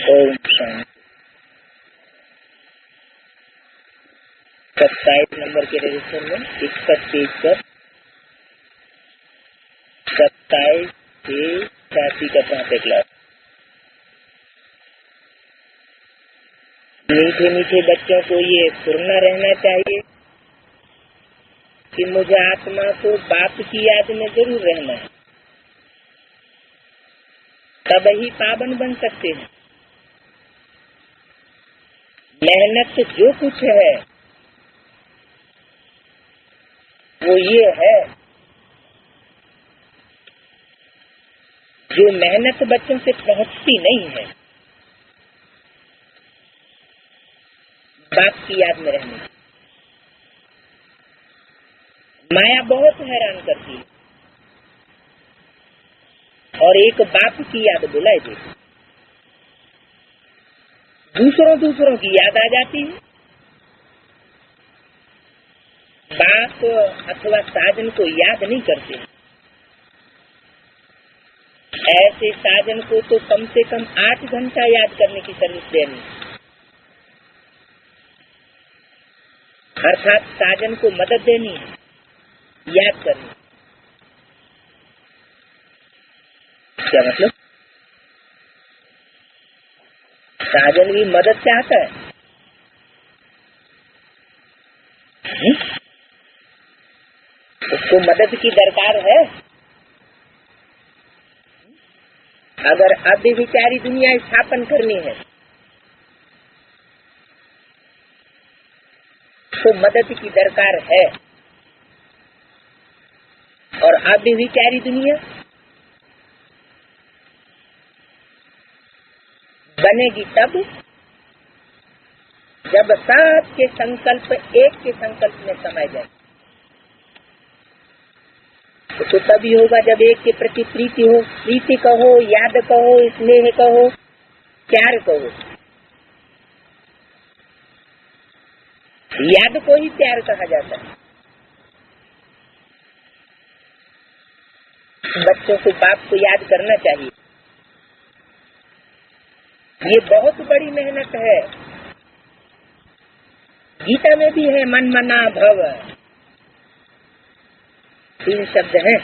Om Shanti. 27 number के register में 61 page पर 27 से 86 का 5 क्लास। मीठे मीठे बच्चों को ये सुनना रहना चाहिए कि मुझे आत्मा को बाप की याद में जरूर रहना है, तब ही पावन बन सकते हैं। मेहनत जो कुछ है वो ये है, जो मेहनत बच्चों से पहुंचती नहीं है बाप की याद में रहने की। माया बहुत हैरान करती है और एक बाप की याद बुलाई देती, दूसरों की याद आ जाती है। बाप अथवा साजन को याद नहीं करते। ऐसे साजन को तो कम से कम 8 घंटा याद करने की सर्विस देनी, अर्थात साजन को मदद देनी है, याद करनी। क्या मतलब? साजन भी मदद चाहता है। उसको मदद की दरकार है। अगर अव्यभिचारी दुनिया स्थापन करनी है तो मदद की दरकार है, और अव्यभिचारी दुनिया बनेगी तब जब सबके संकल्प एक के संकल्प में समाये जाए। तो तभी होगा जब एक के प्रति प्रीति हो। प्रीति कहो, याद कहो, स्नेह कहो, प्यार कहो। याद को ही प्यार कहा जाता है। बच्चों को बाप को याद करना चाहिए। ये बहुत बड़ी मेहनत है। गीता में भी है, मन मना भव, 3 शब्द हैं।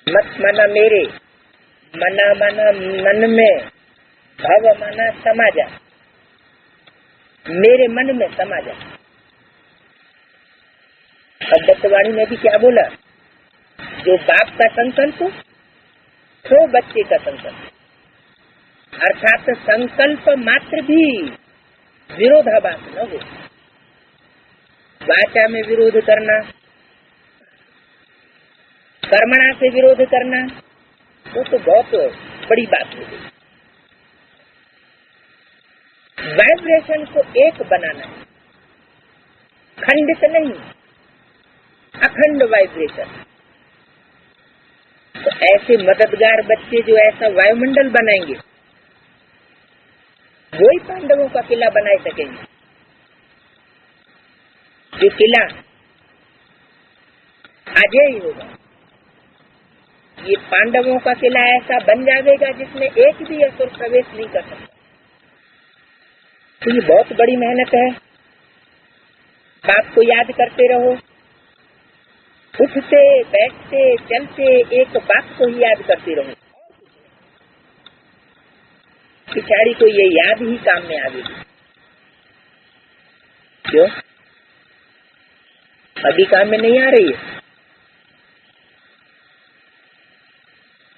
मत मना मेरे, मना मना मन में, भव मना समा जा, मेरे मन में समा जा। अद्वैतवाणी में भी क्या बोला? जो बाप का संकल्प तो बच्चे का संकल्प, अर्थात संकल्प मात्र भी विरोधाभास न हो। वाचा में विरोध करना, कर्मणा से विरोध करना, वो तो बहुत बड़ी बात हो गई। वाइब्रेशन को एक बनाना है, खंडित नहीं, अखंड वाइब्रेशन। तो ऐसे मददगार बच्चे जो ऐसा वायुमंडल बनाएंगे वही पांडवों का किला बना सकेंगे। जो किला अजय ही होगा, ये पांडवों का किला ऐसा बन जाएगा जिसमें एक भी असुर प्रवेश नहीं कर सकता। तो ये बहुत बड़ी मेहनत है। बाप को याद करते रहो, उठते बैठते चलते एक बात को ही याद करते रहो। पिछाड़ी को ये याद ही काम में आवेगी। क्यों? अभी काम में नहीं आ रही है।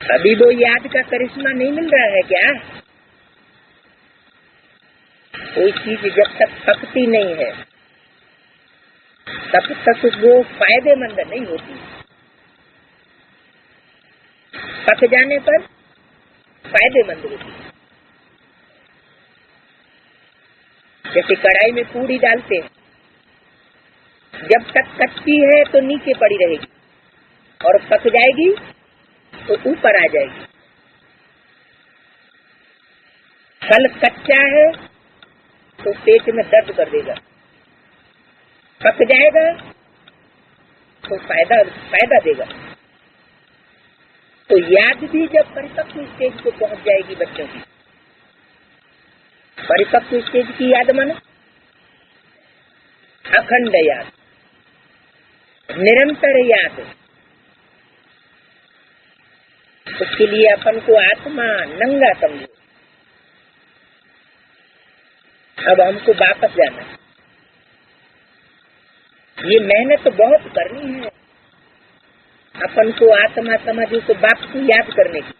अभी वो याद का करिश्मा नहीं मिल रहा है क्या? कोई चीज जब तक पकती नहीं है तब तक वो फायदेमंद नहीं होती। पक जाने पर फायदेमंद होती। जैसे कढ़ाई में पूरी डालते हैं, जब तक कच्ची है तो नीचे पड़ी रहेगी और पक जाएगी तो ऊपर आ जाएगी। फल कच्चा है तो पेट में दर्द कर देगा, पक जाएगा तो फायदा देगा। तो याद भी जब परिपक्व स्टेज को पहुंच जाएगी बच्चों की, परिपक्व स्टेज की याद माने अखंड याद, निरंतर याद। उसके लिए अपन को आत्मा नंगा समझो। अब हमको वापस जाना है। ये मेहनत बहुत करनी है अपन को आत्मा समझो तो बाप को याद करने की।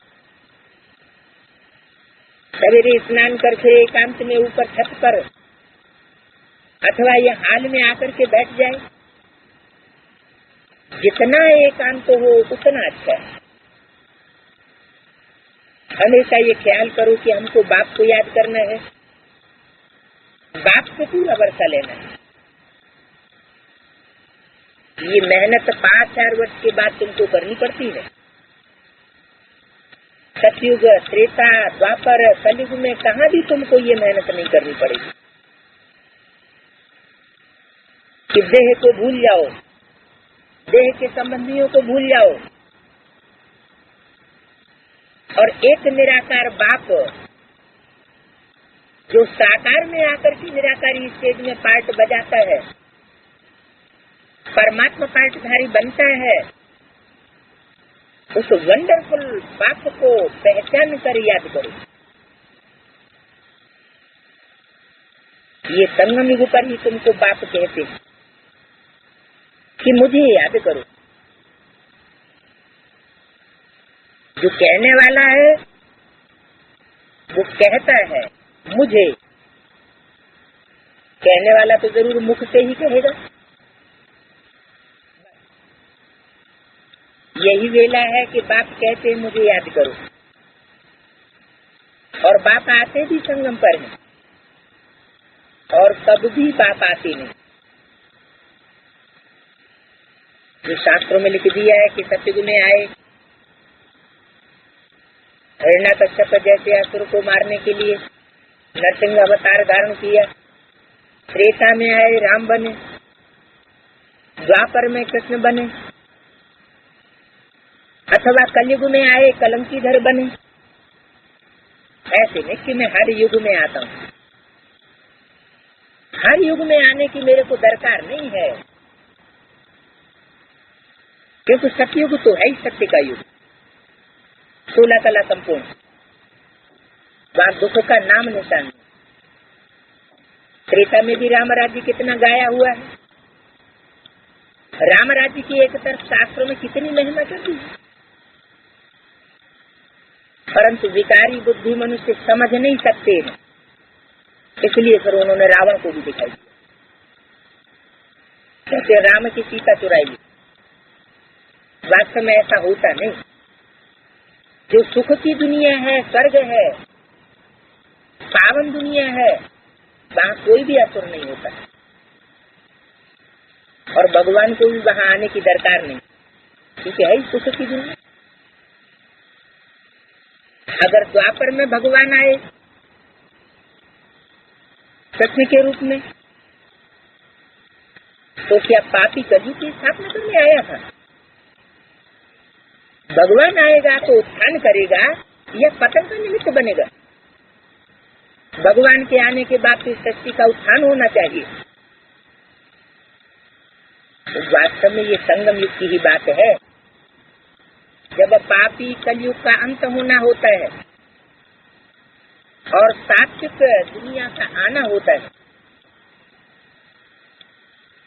सवेरे स्नान करके एकांत में ऊपर छत पर अथवा ये हाल में आकर के बैठ जाए, जितना एकांत हो उतना अच्छा है। हमेशा ये ख्याल करो कि हमको बाप को याद करना है, बाप से पूरा वर्षा लेना है। ये मेहनत 5-4 वर्ष के बाद तुमको करनी पड़ती है। सतयुग, त्रेता, द्वापर, कलयुग में कहाँ भी तुमको ये मेहनत नहीं करनी पड़ेगी कि देह को भूल जाओ, देह के संबंधियों को भूल जाओ और एक निराकार बाप जो साकार में आकर के निराकारी स्टेज में पार्ट बजाता है, परमात्मा पार्टधारी बनता है, उस वंडरफुल बाप को पहचान कर याद करो। ये संगम युग पर ही तुमको बाप कहते हैं कि मुझे याद करो। जो कहने वाला है वो कहता है मुझे, कहने वाला तो जरूर मुख से ही कहेगा। यही वेला है कि बाप कहते हैं मुझे याद करो, और बाप आते भी संगम पर हैं और तब भी बाप आते नहीं। जो शास्त्रों में लिख दिया है कि सतयुग में आए, हिरण्याकश्यप जैसे असुर को मारने के लिए नरसिंह अवतार धारण किया, त्रेता में आए राम बने, द्वापर में कृष्ण बने, अथवा कलयुग में आए कलंकीधर बने। ऐसे नहीं कि मैं हर युग में आता हूँ, हर युग में आने की मेरे को दरकार नहीं है, क्योंकि सतयुग तो है ही सत्य का युग, 16 कला संपूर्ण, वहाँ दुख का नाम निशान। त्रेता में भी राम राज्य कितना गाया हुआ है, राम राज्य की एक तरफ शास्त्रों में कितनी महिमा कर दी, परंतु विकारी बुद्धि मनुष्य समझ नहीं सकते हैं, इसलिए फिर उन्होंने रावण को भी दिखाई दिया, क्योंकि राम की सीता चुराई। वास्तव में ऐसा होता नहीं। जो सुख की दुनिया है, स्वर्ग है, पावन दुनिया है, वहाँ कोई भी असुर नहीं होता और भगवान को भी वहाँ आने की दरकार नहीं, क्योंकि है ही सुख की दुनिया। अगर द्वापर में भगवान आए कृष्ण के रूप में, तो क्या पापी कलयुग की स्थापना करने आया था? भगवान आएगा तो उत्थान करेगा या पतन का निमित्त बनेगा? भगवान के आने के बाद तो इस सृष्टि का उत्थान होना चाहिए। तो वास्तव में ये संगम युग की ही बात है, जब पापी कलयुग का अंत होना होता है और सात्विक दुनिया का आना होता है,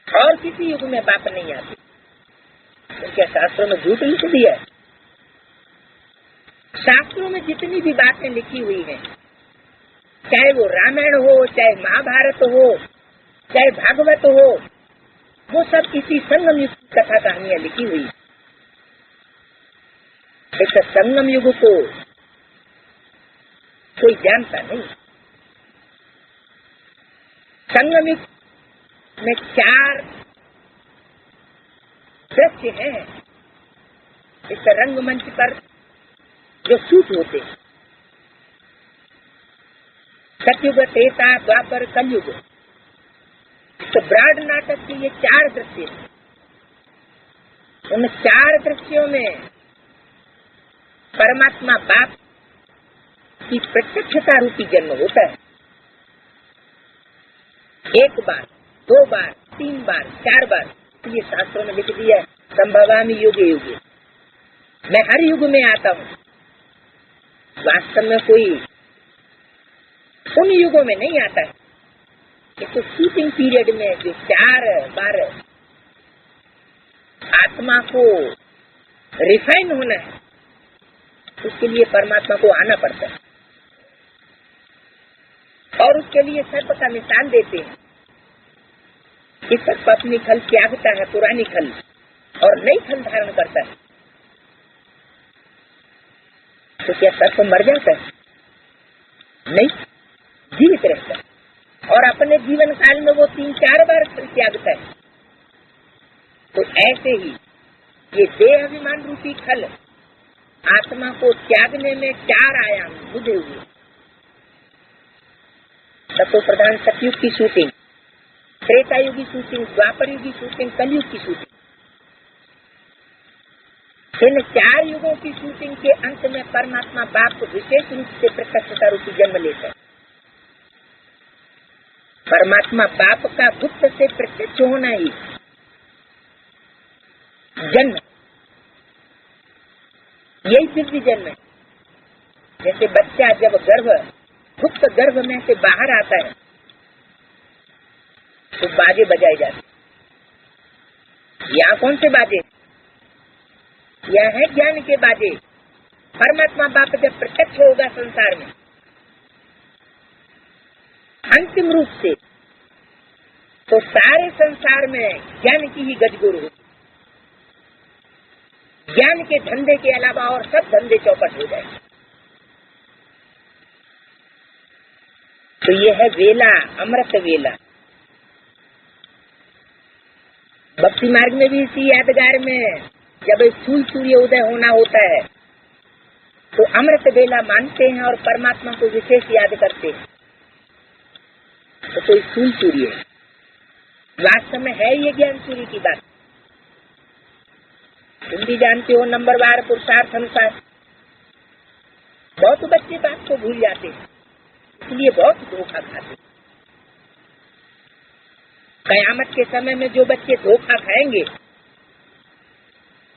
और किसी युग में बाप नहीं आते। तो क्या शास्त्रों में झूठ लिख दिया है? शास्त्रों में जितनी भी बातें लिखी हुई हैं, चाहे वो रामायण हो, चाहे महाभारत हो, चाहे भागवत हो, वो सब इसी संगम युग की कथा कहानियां लिखी हुई। इस संगम युग को कोई जानता नहीं। संगम युग में 4 दृश्य हैं इस रंगमंच पर जो शूट होते हैं। सतयुग, त्रेता, द्वापर, कलयुग, तो ब्रॉड नाटक के ये 4 दृश्य हैं। उन 4 दृश्यों में परमात्मा बाप की प्रत्यक्षता रूपी जन्म होता है। 1 बार, 2 बार, 3 बार, 4 बार, ये शास्त्रों में लिख दिया है, संभवामि युगे युगे, मैं हर युग में आता हूँ। वास्तव में कोई उन युगों में नहीं आता है। ये तो शूटिंग पीरियड में जो 4 बार आत्मा को रिफाइन होना है, उसके लिए परमात्मा को आना पड़ता है। और उसके लिए सर्प का मिसाल देते हैं कि सर्प अपनी खल त्यागता है, पुरानी खल, और नई खल धारण करता है। तो क्या सर्प मर जाता है? नहीं, जीवित रहता है। और अपने जीवन काल में वो 3-4 बार खल त्यागता है। तो ऐसे ही ये देह अभिमान रूपी खल आत्मा को त्यागने में 4 आयाम बुझे हुए। तत्व प्रधान सतयुग की शूटिंग, त्रेता युग की शूटिंग, द्वापर युग की शूटिंग, कलयुग की शूटिंग। इन 4 युगों की शूटिंग के अंत में परमात्मा बाप विशेष रूप से प्रत्यक्षता रूपी जन्म लेता है। परमात्मा बाप का गुप्त से प्रत्यक्ष होना ही जन्म, यही दिव्य जन्म है। जैसे बच्चा जब गुप्त गर्भ में से बाहर आता है तो बाजे बजाए जाते। यहाँ कौन से बाजे? यह है ज्ञान के बाजे। परमात्मा बाप जब प्रत्यक्ष होगा संसार में अंतिम रूप से, तो सारे संसार में ज्ञान की ही गजगुरु होगी। ज्ञान के धंधे के अलावा और सब धंधे चौपट हो जाए। तो ये है वेला, अमृत वेला। भक्ति मार्ग में भी इसी यादगार में जब सूर्य सूर्योदय होना होता है तो अमृत वेला मानते हैं और परमात्मा को विशेष याद करते हैं। तो कोई सूर्य है, वास्तव में है ये ज्ञान सूर्य की बात। तुम भी जानते हो, नंबरवार पुरुषार्थ अनुसार बहुत बच्चे बात को भूल जाते हैं, इसलिए बहुत धोखा खाते। कयामत के समय में जो बच्चे धोखा खाएंगे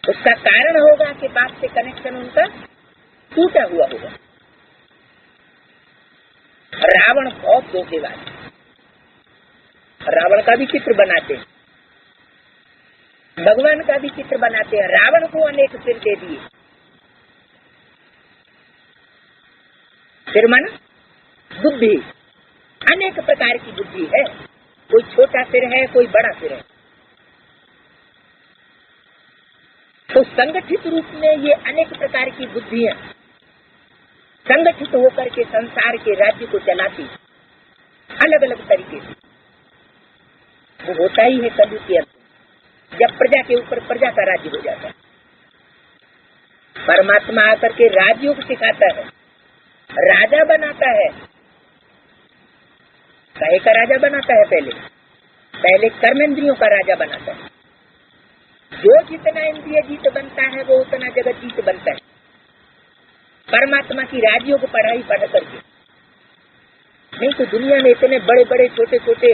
उसका कारण होगा कि बाप से कनेक्शन उनका टूटा हुआ होगा। रावण बहुत धोखेबाज, रावण का भी चित्र बनाते हैं, भगवान का भी चित्र बनाते हैं। रावण को अनेक सिर दे दिए। सिर मन बुद्धि, अनेक प्रकार की बुद्धि है। कोई छोटा सिर है, कोई बड़ा सिर है। तो संगठित रूप में ये अनेक प्रकार की बुद्धियां संगठित होकर के संसार के राज्य को चलाती अलग अलग तरीके से। वो होता ही है कलयुग के अंत, जब प्रजा के ऊपर प्रजा का राज्य हो जाता है। परमात्मा आकर के राजयोग सिखाता है, राजा बनाता है। काहे का राजा बनाता है? पहले कर्मेंद्रियों का राजा बनाता है। जो जितना इंद्रिय जीत बनता है वो उतना जगत जीत बनता है। परमात्मा की राजयोग पढ़ाई पढ़ करके। नहीं तो दुनिया में इतने बड़े बड़े छोटे छोटे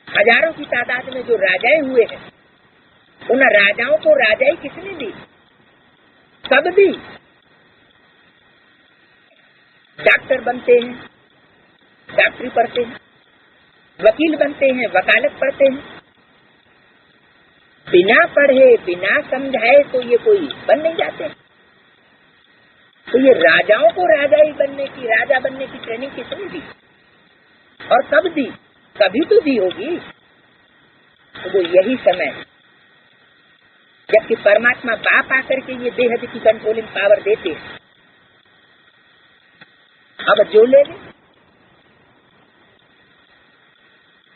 हजारों की तादाद में जो राजाएं हुए हैं, उन राजाओं को राजाई किसने दी? सब दी। डॉक्टर बनते हैं, डॉक्टरी पढ़ते हैं, वकील बनते हैं, वकालत पढ़ते हैं। बिना पढ़े बिना समझाए तो ये कोई बन नहीं जाते। तो ये राजाओं को राजा बनने की ट्रेनिंग किसने दी और कब दी? कभी तो दी होगी। तो वो यही समय जबकि परमात्मा बाप आकर के ये बेहद की कंट्रोलिंग पावर देते हैं। अब जो ले ले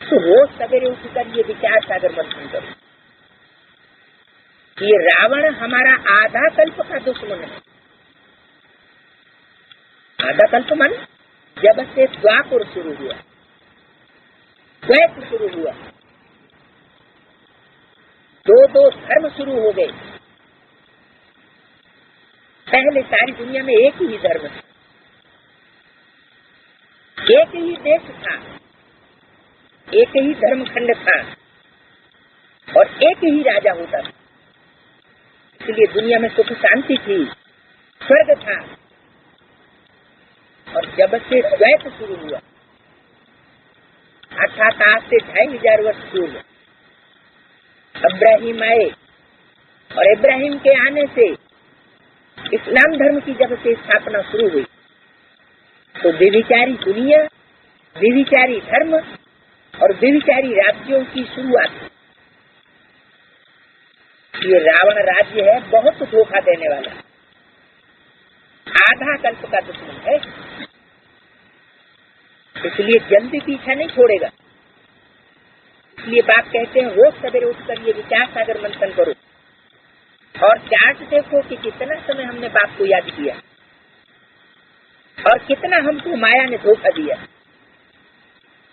तो रोज सवेरे उठकर ये विचार सागर मंथन करो। ये रावण हमारा आधा कल्प का दुश्मन है। आधा कल्प मन जब से द्वापर शुरू हुआ, द्वैत शुरू हुआ, दो धर्म शुरू हो गए। पहले सारी दुनिया में एक ही धर्म था, एक ही देश था, एक ही धर्मखंड था और एक ही राजा होता था। इसलिए दुनिया में सुख शांति थी, स्वर्ग था। और जब से द्वैत शुरू हुआ, अर्थात आज से 2500 वर्ष पूर्व इब्राहिम आए और इब्राहिम के आने से इस्लाम धर्म की जब से स्थापना शुरू हुई, तो व्यभिचारी दुनिया, व्यभिचारी धर्म और व्यभिचारी राज्यों की शुरुआत। ये रावण राज्य है, बहुत धोखा देने वाला, आधा कल्प का दुश्मन है, इसलिए जल्दी पीछा नहीं छोड़ेगा। इसलिए बाप कहते हैं रोज सवेरे उठकर ये विचार सागर मंथन करो और जांच देखो कि कितना समय हमने बाप को याद किया और कितना हमको माया ने धोखा दिया,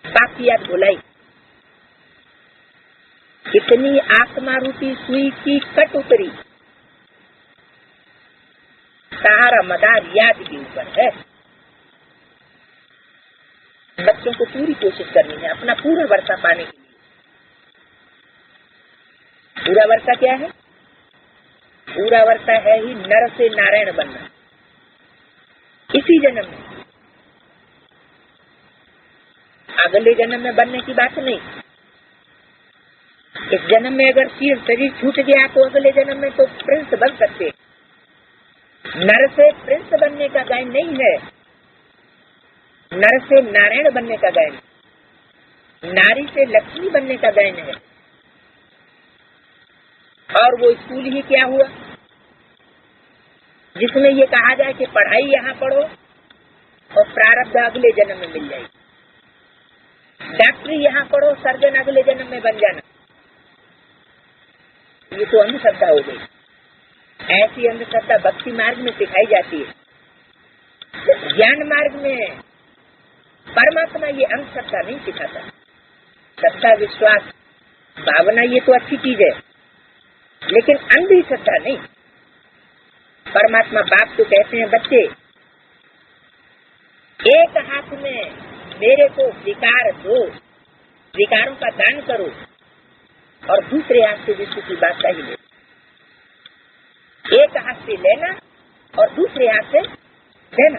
बाप की याद भुलाई, कितनी आत्मा रूपी सुई की कट उतरी, सारा मदार याद के ऊपर है। बच्चों को पूरी कोशिश करनी है अपना पूरा वर्षा पाने के लिए। पूरा वर्षा क्या है? पूरा वर्षा है ही नर से नारायण बनना, इसी जन्म में। अगले जन्म में बनने की बात नहीं। इस जन्म में अगर शरीर छूट गया तो अगले जन्म में तो प्रिंस बन सकते। नर से प्रिंस बनने का गायन नहीं है, नर से नारायण बनने का गायन, नारी से लक्ष्मी बनने का गायन है। और वो स्कूल ही क्या हुआ जिसमें ये कहा जाए कि पढ़ाई यहाँ पढ़ो और प्रारब्ध अगले जन्म में मिल जाएगी। डॉक्टरी यहाँ पढ़ो, सर्जन अगले जन्म में बन जाना। ये तो अंधश्रद्धा हो गई। ऐसी अंधश्रद्धा भक्ति मार्ग में सिखाई जाती है, ज्ञान मार्ग में परमात्मा ये अंधश्रद्धा नहीं सिखाता। श्रद्धा, विश्वास, भावना ये तो अच्छी चीज है, लेकिन अंधी श्रद्धा नहीं। परमात्मा बाप को कहते हैं, बच्चे एक हाथ में मेरे को विकार दो, विकारों का दान करो, और दूसरे हाथ से विश्व की बादशाही ले। एक हाथ से लेना और दूसरे हाथ से देना,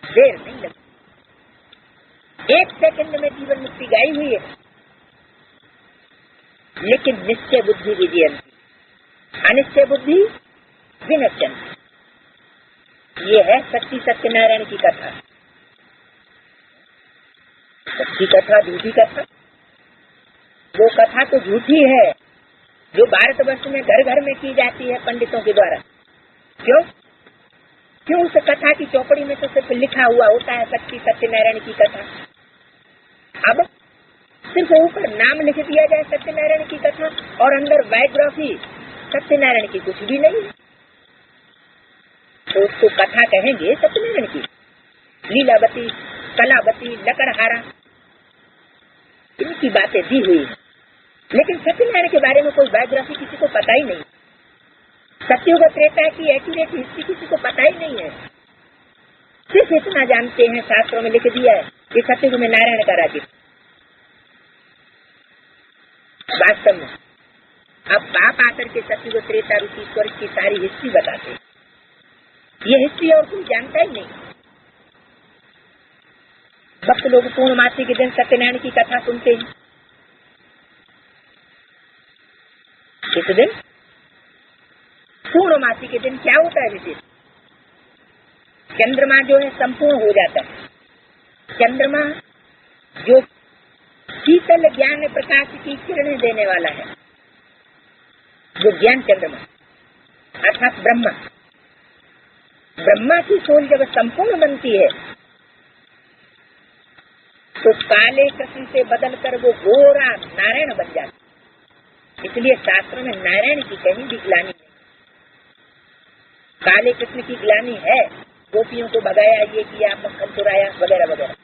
देर नहीं लगती। 1 सेकंड में जीवन मुक्ति गाई हुई है, लेकिन निश्चय बुद्धि विजयंती, अनिश्चय बुद्धि विनश्यंती। ये है सच्ची सत्यनारायण की कथा। सच्ची कथा, झूठी कथा, वो कथा तो झूठी है जो भारतवर्ष में घर घर में की जाती है पंडितों के द्वारा। क्यों? क्यों? उस कथा की चौपड़ी में तो सिर्फ लिखा हुआ होता है सच्ची सत्यनारायण की कथा। अब सिर्फ ऊपर नाम लिख दिया जाए सत्यनारायण की कथा और अंदर बायोग्राफी सत्यनारायण की कुछ भी नहीं, तो उसको कथा कहेंगे सत्यनारायण की। लीलावती, कलावती, लकड़हारा, इनकी बातें दी हुई है, लेकिन सत्यनारायण के बारे में कोई बायोग्राफी किसी को पता ही नहीं। सत्युग त्रेता की एक्यूरेट हिस्ट्री किसी को पता ही नहीं है। सिर्फ इतना जानते हैं, शास्त्रों में लिख दिया है कि सत्युग में नारायण का राज्य। वास्तव में अब बाप आकर के सत्युग त्रेता रूपी स्वर्ग की सारी हिस्ट्री बताते हैं। ये हिस्ट्री और कोई जानता ही नहीं। भक्त लोग पूर्णमासी के दिन सत्यनारायण की कथा सुनते हैं। किस दिन? पूर्णमासी के दिन क्या होता है विशेष? चंद्रमा जो है संपूर्ण हो जाता है। चंद्रमा जो शीतल ज्ञान प्रकाश की किरणें देने वाला है, जो ज्ञान चंद्रमा अर्थात ब्रह्मा, ब्रह्मा की सोल जब संपूर्ण बनती है तो काले कृष्ण से बदलकर वो गोरा नारायण बन जाता। इसलिए शास्त्रों में नारायण की कहीं भी ग्लानि नहीं। काले कृष्ण की ग्लानि है, गोपियों को भगाया, ये किया, मक्खन चुराया वगैरह वगैरह,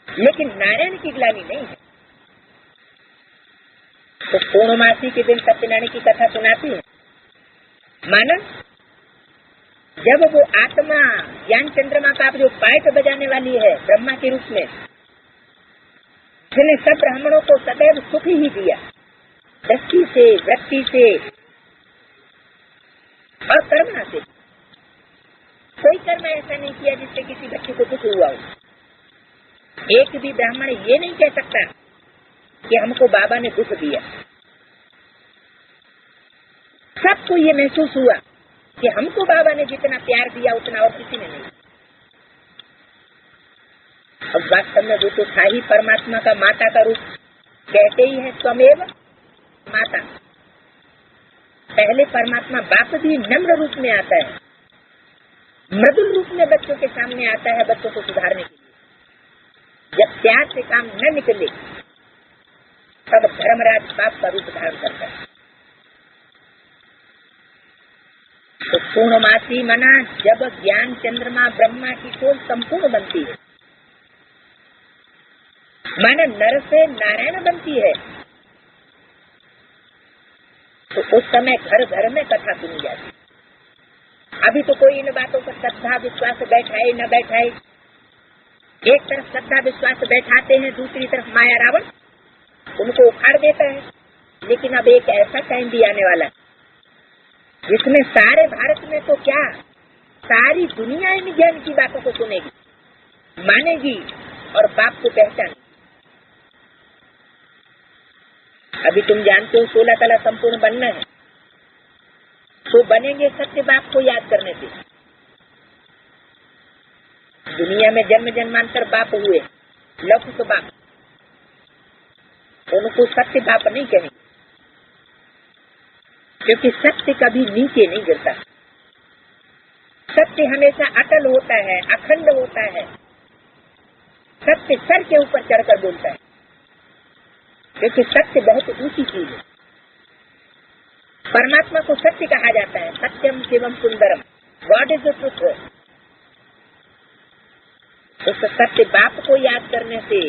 लेकिन नारायण की ग्लानि नहीं है। तो पूर्णमासी के दिन सत्यनारायण की कथा सुनाती है। माना जब वो आत्मा ज्ञान चंद्रमा का जो पाइप बजाने वाली है ब्रह्मा के रूप में, जिसने सब ब्राह्मणों को सदैव सुख ही दिया, दृष्टि से, वृत्ति से और कर्म से। कोई कर्म ऐसा नहीं किया जिससे किसी बच्चे को दुख हुआ हो। एक भी ब्राह्मण ये नहीं कह सकता कि हमको बाबा ने दुख दिया। सबको ये महसूस हुआ कि हमको बाबा ने जितना प्यार दिया उतना और किसी ने नहीं। अब वास्तव में वो तो था ही परमात्मा का माता का रूप, कहते ही है स्वमेव माता। पहले परमात्मा बाप भी नम्र रूप में आता है, मृदुल रूप में बच्चों के सामने आता है, बच्चों को सुधारने के लिए। जब प्यार से काम न निकले तब धर्मराज बाप का रूप धारण करता है। तो पूर्णमासी मना जब ज्ञान चंद्रमा ब्रह्मा की सोल संपूर्ण बनती है, माना नर से नारायण बनती है, तो उस समय घर घर में कथा सुनी जाती है। अभी तो कोई इन बातों पर श्रद्धा विश्वास बैठाए न बैठाए, एक तरफ श्रद्धा विश्वास बैठाते हैं, दूसरी तरफ माया रावण उनको उखाड़ देता है। लेकिन अब एक ऐसा टाइम भी आने वाला है जिसमें सारे भारत में तो क्या सारी दुनिया इन ज्ञान की बातों को सुनेगी, मानेगी और बाप को पहचानेगी। अभी तुम जानते हो 16 कला संपूर्ण बनना है, तो बनेंगे सत्य बाप को याद करने से। दुनिया में जन्म जन्मांतर बाप हुए, लौकिक बाप, उनको सत्य बाप नहीं कहेंगे, क्योंकि सत्य कभी नीचे नहीं गिरता। सत्य हमेशा अटल होता है, अखंड होता है। सत्य सर के ऊपर चढ़कर बोलता है, क्योंकि सत्य बहुत ऊंची चीज है। परमात्मा को सत्य कहा जाता है, सत्यम शिवम सुंदरम, गॉड इज द ट्रुथ। उस सत्य बाप को याद करने से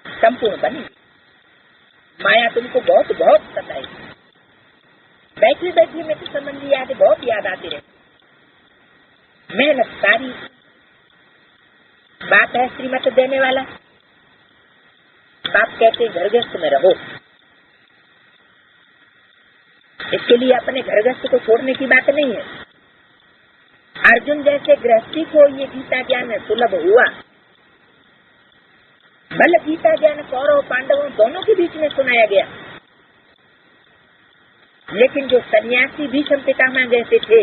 संपूर्ण बनेगी। माया तुमको बहुत बहुत सताएगी। बैठे बैठे में तो संबंधी याद बहुत याद आती रहे, मेहनत सारी। बात है श्रीमत देने वाला, बाप कहते घर गृहस्थ में रहो। इसके लिए अपने घर गृहस्थ को छोड़ने की बात नहीं है। अर्जुन जैसे गृहस्थी को ये गीता ज्ञान सुलभ हुआ। भले गीता ज्ञान कौरव पांडवों दोनों के बीच में सुनाया गया, लेकिन जो सन्यासी भीष्म पितामह जैसे थे,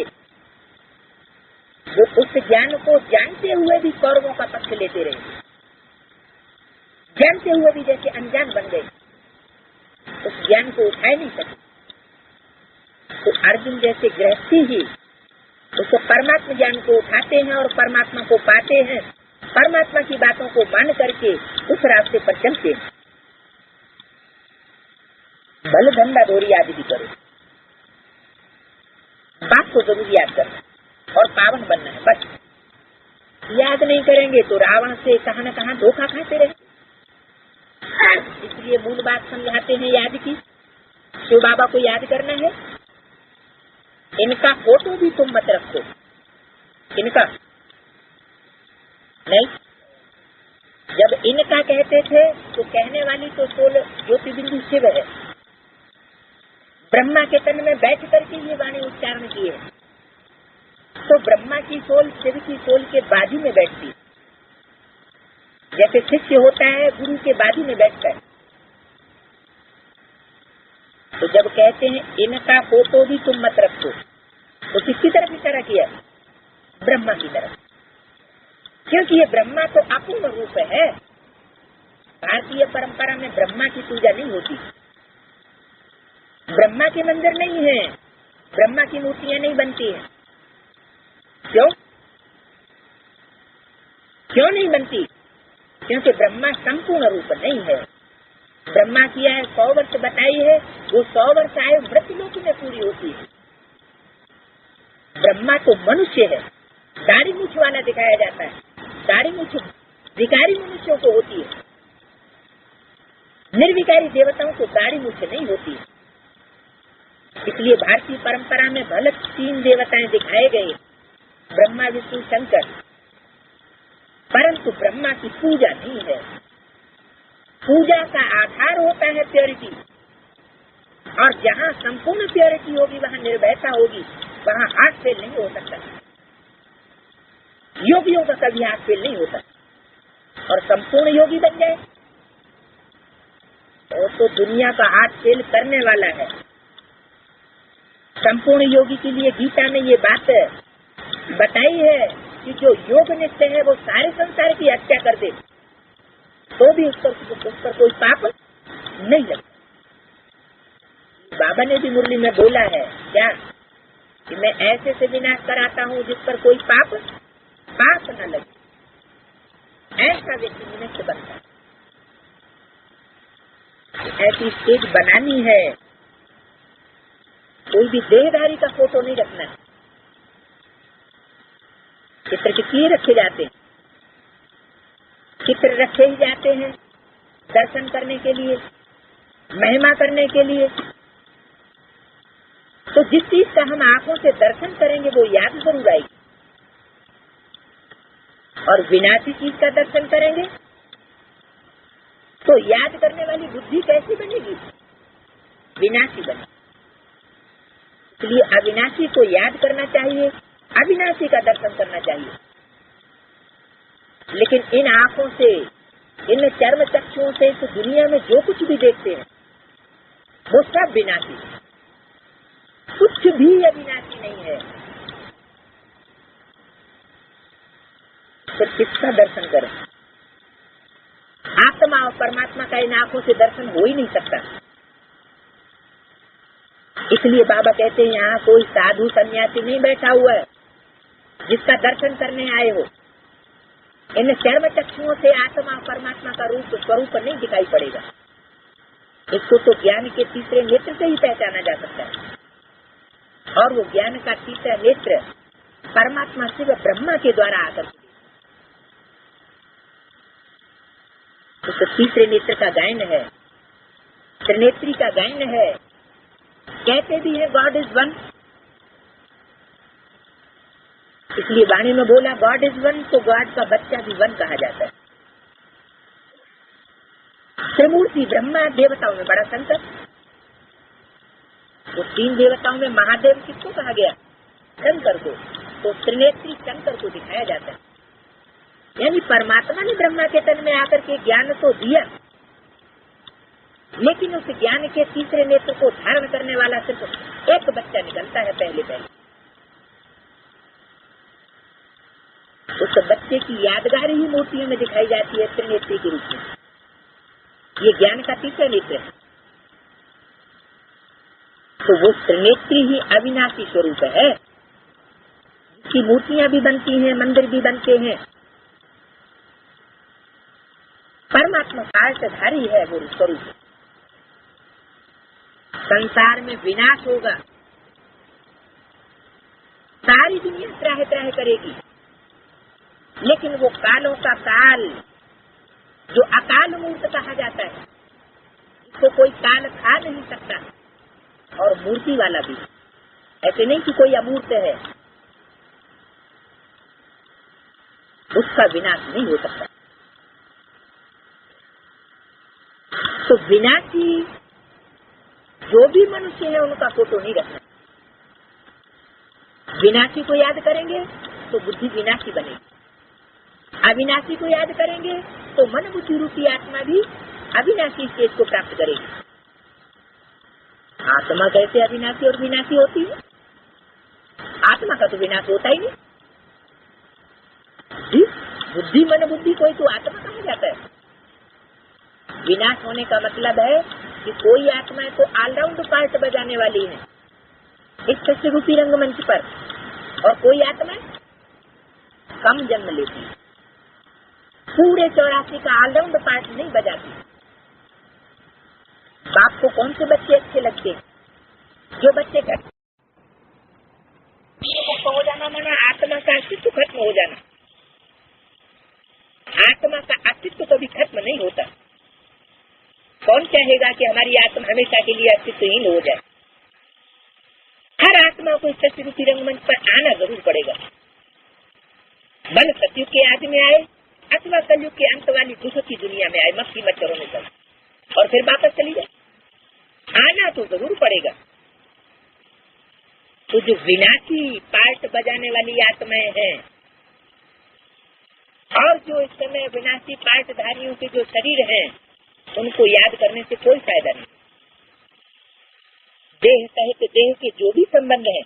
वो उस ज्ञान को जानते हुए भी कौरवों का पक्ष लेते रहे, जानते हुए भी जैसे अनजान बन गए, उस ज्ञान को उठाए नहीं सके। तो अर्जुन जैसे गृहस्थी ही उस परमात्मा ज्ञान को उठाते हैं और परमात्मा को पाते हैं, परमात्मा की बातों को मान करके उस रास्ते पर चलते हैं। बल धंधा दोरी आदि भी करो, बाप को जरूर याद करना और पावन बनना है। बस याद नहीं करेंगे तो रावण से कहां न कहां धोखा खाते रहे। इसलिए मूल बात समझाते हैं याद की। शिव बाबा को याद करना है। इनका फोटो भी तुम मत रखो, इनका नहीं। जब इनका कहते थे तो कहने वाली तो सोल ज्योति बिंदु शिव है। ब्रह्मा के तन में बैठ करके ये वाणी उच्चारण किए, तो ब्रह्मा की सोल शिव की सोल के बाजू में बैठती, जैसे शिष्य होता है गुरु के बाजू में बैठता है। तो जब कहते हैं इनका फोटो भी तुम मत रखो, तो किसकी तरफ इशारा किया? ब्रह्मा की तरफ, क्योंकि ये ब्रह्मा तो अपूर्ण रूप है। भारतीय परंपरा में ब्रह्मा की पूजा नहीं होती, ब्रह्मा के मंदिर नहीं है, ब्रह्मा की मूर्तियां नहीं बनती हैं। क्यों नहीं बनती? क्योंकि ब्रह्मा संपूर्ण रूप नहीं है। ब्रह्मा की आयु 100 वर्ष बताई है, वो 100 वर्ष आयु मृत्युलोक में पूरी होती है। ब्रह्मा तो मनुष्य है, दाढ़ी मूछ वाला दिखाया जाता है। दाढ़ी मूछ विकारी मनुष्यों को होती है, निर्विकारी देवताओं को दाढ़ी मूछ नहीं होती है। इसलिए भारतीय परंपरा में भले 3 देवताएं दिखाए गए, ब्रह्मा विष्णु शंकर, परंतु ब्रह्मा की पूजा नहीं है। पूजा का आधार होता है प्योरिटी, और जहाँ संपूर्ण प्योरिटी होगी वहाँ निर्भयता होगी, वहाँ हाथ फेल नहीं हो सकता। योगियों का कभी हाथ फेल नहीं होता, और संपूर्ण योगी बन जाए तो दुनिया का हाथ फेल करने वाला है। संपूर्ण योगी के लिए गीता ने ये बात बताई है कि जो योग निष्ठ है वो सारे संसार की हत्या कर दे तो भी उस पर कोई पाप नहीं लगता। बाबा ने भी मुरली में बोला है क्या कि मैं ऐसे से विनाश कराता हूँ जिस पर कोई पाप न लगे, ऐसा व्यक्ति निमित्त बनता है। ऐसी स्टेज बनानी है, कोई भी देहधारी का फोटो नहीं रखना है। चित्र किए रखे जाते हैं, चित्र रखे ही जाते हैं दर्शन करने के लिए, महिमा करने के लिए। तो जिस चीज का हम आंखों से दर्शन करेंगे वो याद जरूर आएगी, और विनाशी चीज का दर्शन करेंगे तो याद करने वाली बुद्धि कैसी बनेगी? विनाशी बनेगी। इसलिए अविनाशी को याद करना चाहिए, अविनाशी का दर्शन करना चाहिए। लेकिन इन आंखों से, इन चर्म चक्षुओं से इस दुनिया में जो कुछ भी देखते हैं वो सब विनाशी है, कुछ भी अविनाशी नहीं है। फिर किसका दर्शन करें? आत्मा और परमात्मा का इन आंखों से दर्शन हो ही नहीं सकता। इसलिए बाबा कहते हैं यहाँ कोई साधु सन्यासी नहीं बैठा हुआ है जिसका दर्शन करने आए हो। इन चर्म चक्षुओं से आत्मा और परमात्मा का रूप स्वरूप नहीं दिखाई पड़ेगा। इसको तो ज्ञान के तीसरे नेत्र से ही पहचाना जा सकता है, और वो ज्ञान का तीसरा नेत्र परमात्मा शिव ब्रह्मा के द्वारा आकर उस तीसरे नेत्र का गायन है, त्रिनेत्री का गायन है। कहते भी है गॉड इज वन, इसलिए वाणी में बोला गॉड इज वन, तो गॉड का बच्चा भी वन कहा जाता है। त्रिमूर्ति ब्रह्मा देवताओं में बड़ा संकट। तो 3 देवताओं में महादेव किसको कहा गया? शंकर को। तो त्रिनेत्री शंकर को दिखाया जाता है। यानी परमात्मा ने ब्रह्मा के तन में आकर के ज्ञान तो दिया, लेकिन उस ज्ञान के तीसरे नेत्र को धारण करने वाला सिर्फ एक बच्चा निकलता है। पहले उस बच्चे की यादगार ही मूर्तियों में दिखाई जाती है त्रिनेत्री के रूप में। ये ज्ञान का तीसरा नेत्र है। तो वो त्रिनेत्री ही अविनाशी स्वरूप है, जिसकी मूर्तियां भी बनती हैं, मंदिर भी बनते हैं। परमात्मा कालधारी है वो स्वरूप। संसार में विनाश होगा, सारी दुनिया त्राह त्राह करेगी, लेकिन वो कालों का काल जो अकाल मूर्त कहा जाता है, इसको कोई काल खा नहीं सकता। और मूर्ति वाला भी ऐसे नहीं कि कोई अमूर्त है, उसका विनाश नहीं हो सकता। तो विनाशी जो भी मनुष्य है उनका फोटो नहीं रखना। विनाशी को याद करेंगे तो बुद्धि विनाशी बनेगी, अविनाशी को याद करेंगे तो मन बुद्धि रूपी आत्मा भी अविनाशी स्टेज को प्राप्त करेगी। आत्मा कैसे अविनाशी और विनाशी होती है? आत्मा का तो विनाश होता ही नहीं। बुद्धि मन बुद्धि कोई तो आत्मा कहा जाता है। विनाश होने का मतलब है कि कोई आत्माएं तो ऑलराउंड पार्ट बजाने वाली है इस सृष्टि रूपी रंगमंच पर, और कोई आत्माएं कम जन्म लेती है, पूरे 84 का ऑलराउंड पार्ट नहीं बजाती। बाप को कौन से बच्चे अच्छे लगते हैं? जो बच्चे खत्म हो जाना माना आत्मा का अस्तित्व खत्म हो जाना। आत्मा का अस्तित्व कभी खत्म नहीं होता। कौन चाहेगा कि हमारी आत्मा हमेशा के लिए अस्तित्वहीन हो जाए? पर आना जरूर पड़ेगा। मन सतयुग के आदि में आए अथवा कलयुग के अंत वाली दुख की दुनिया में आए, मक्खी मच्छरों में चले और फिर वापस चली जाए, आना तो जरूर पड़ेगा। तो जो विनाशी पार्ट बजाने वाली आत्माएं हैं और जो इस समय विनाशी पार्ट धारियों के जो शरीर हैं, उनको याद करने से कोई फायदा नहीं। देह सहित देह के जो भी संबंध है,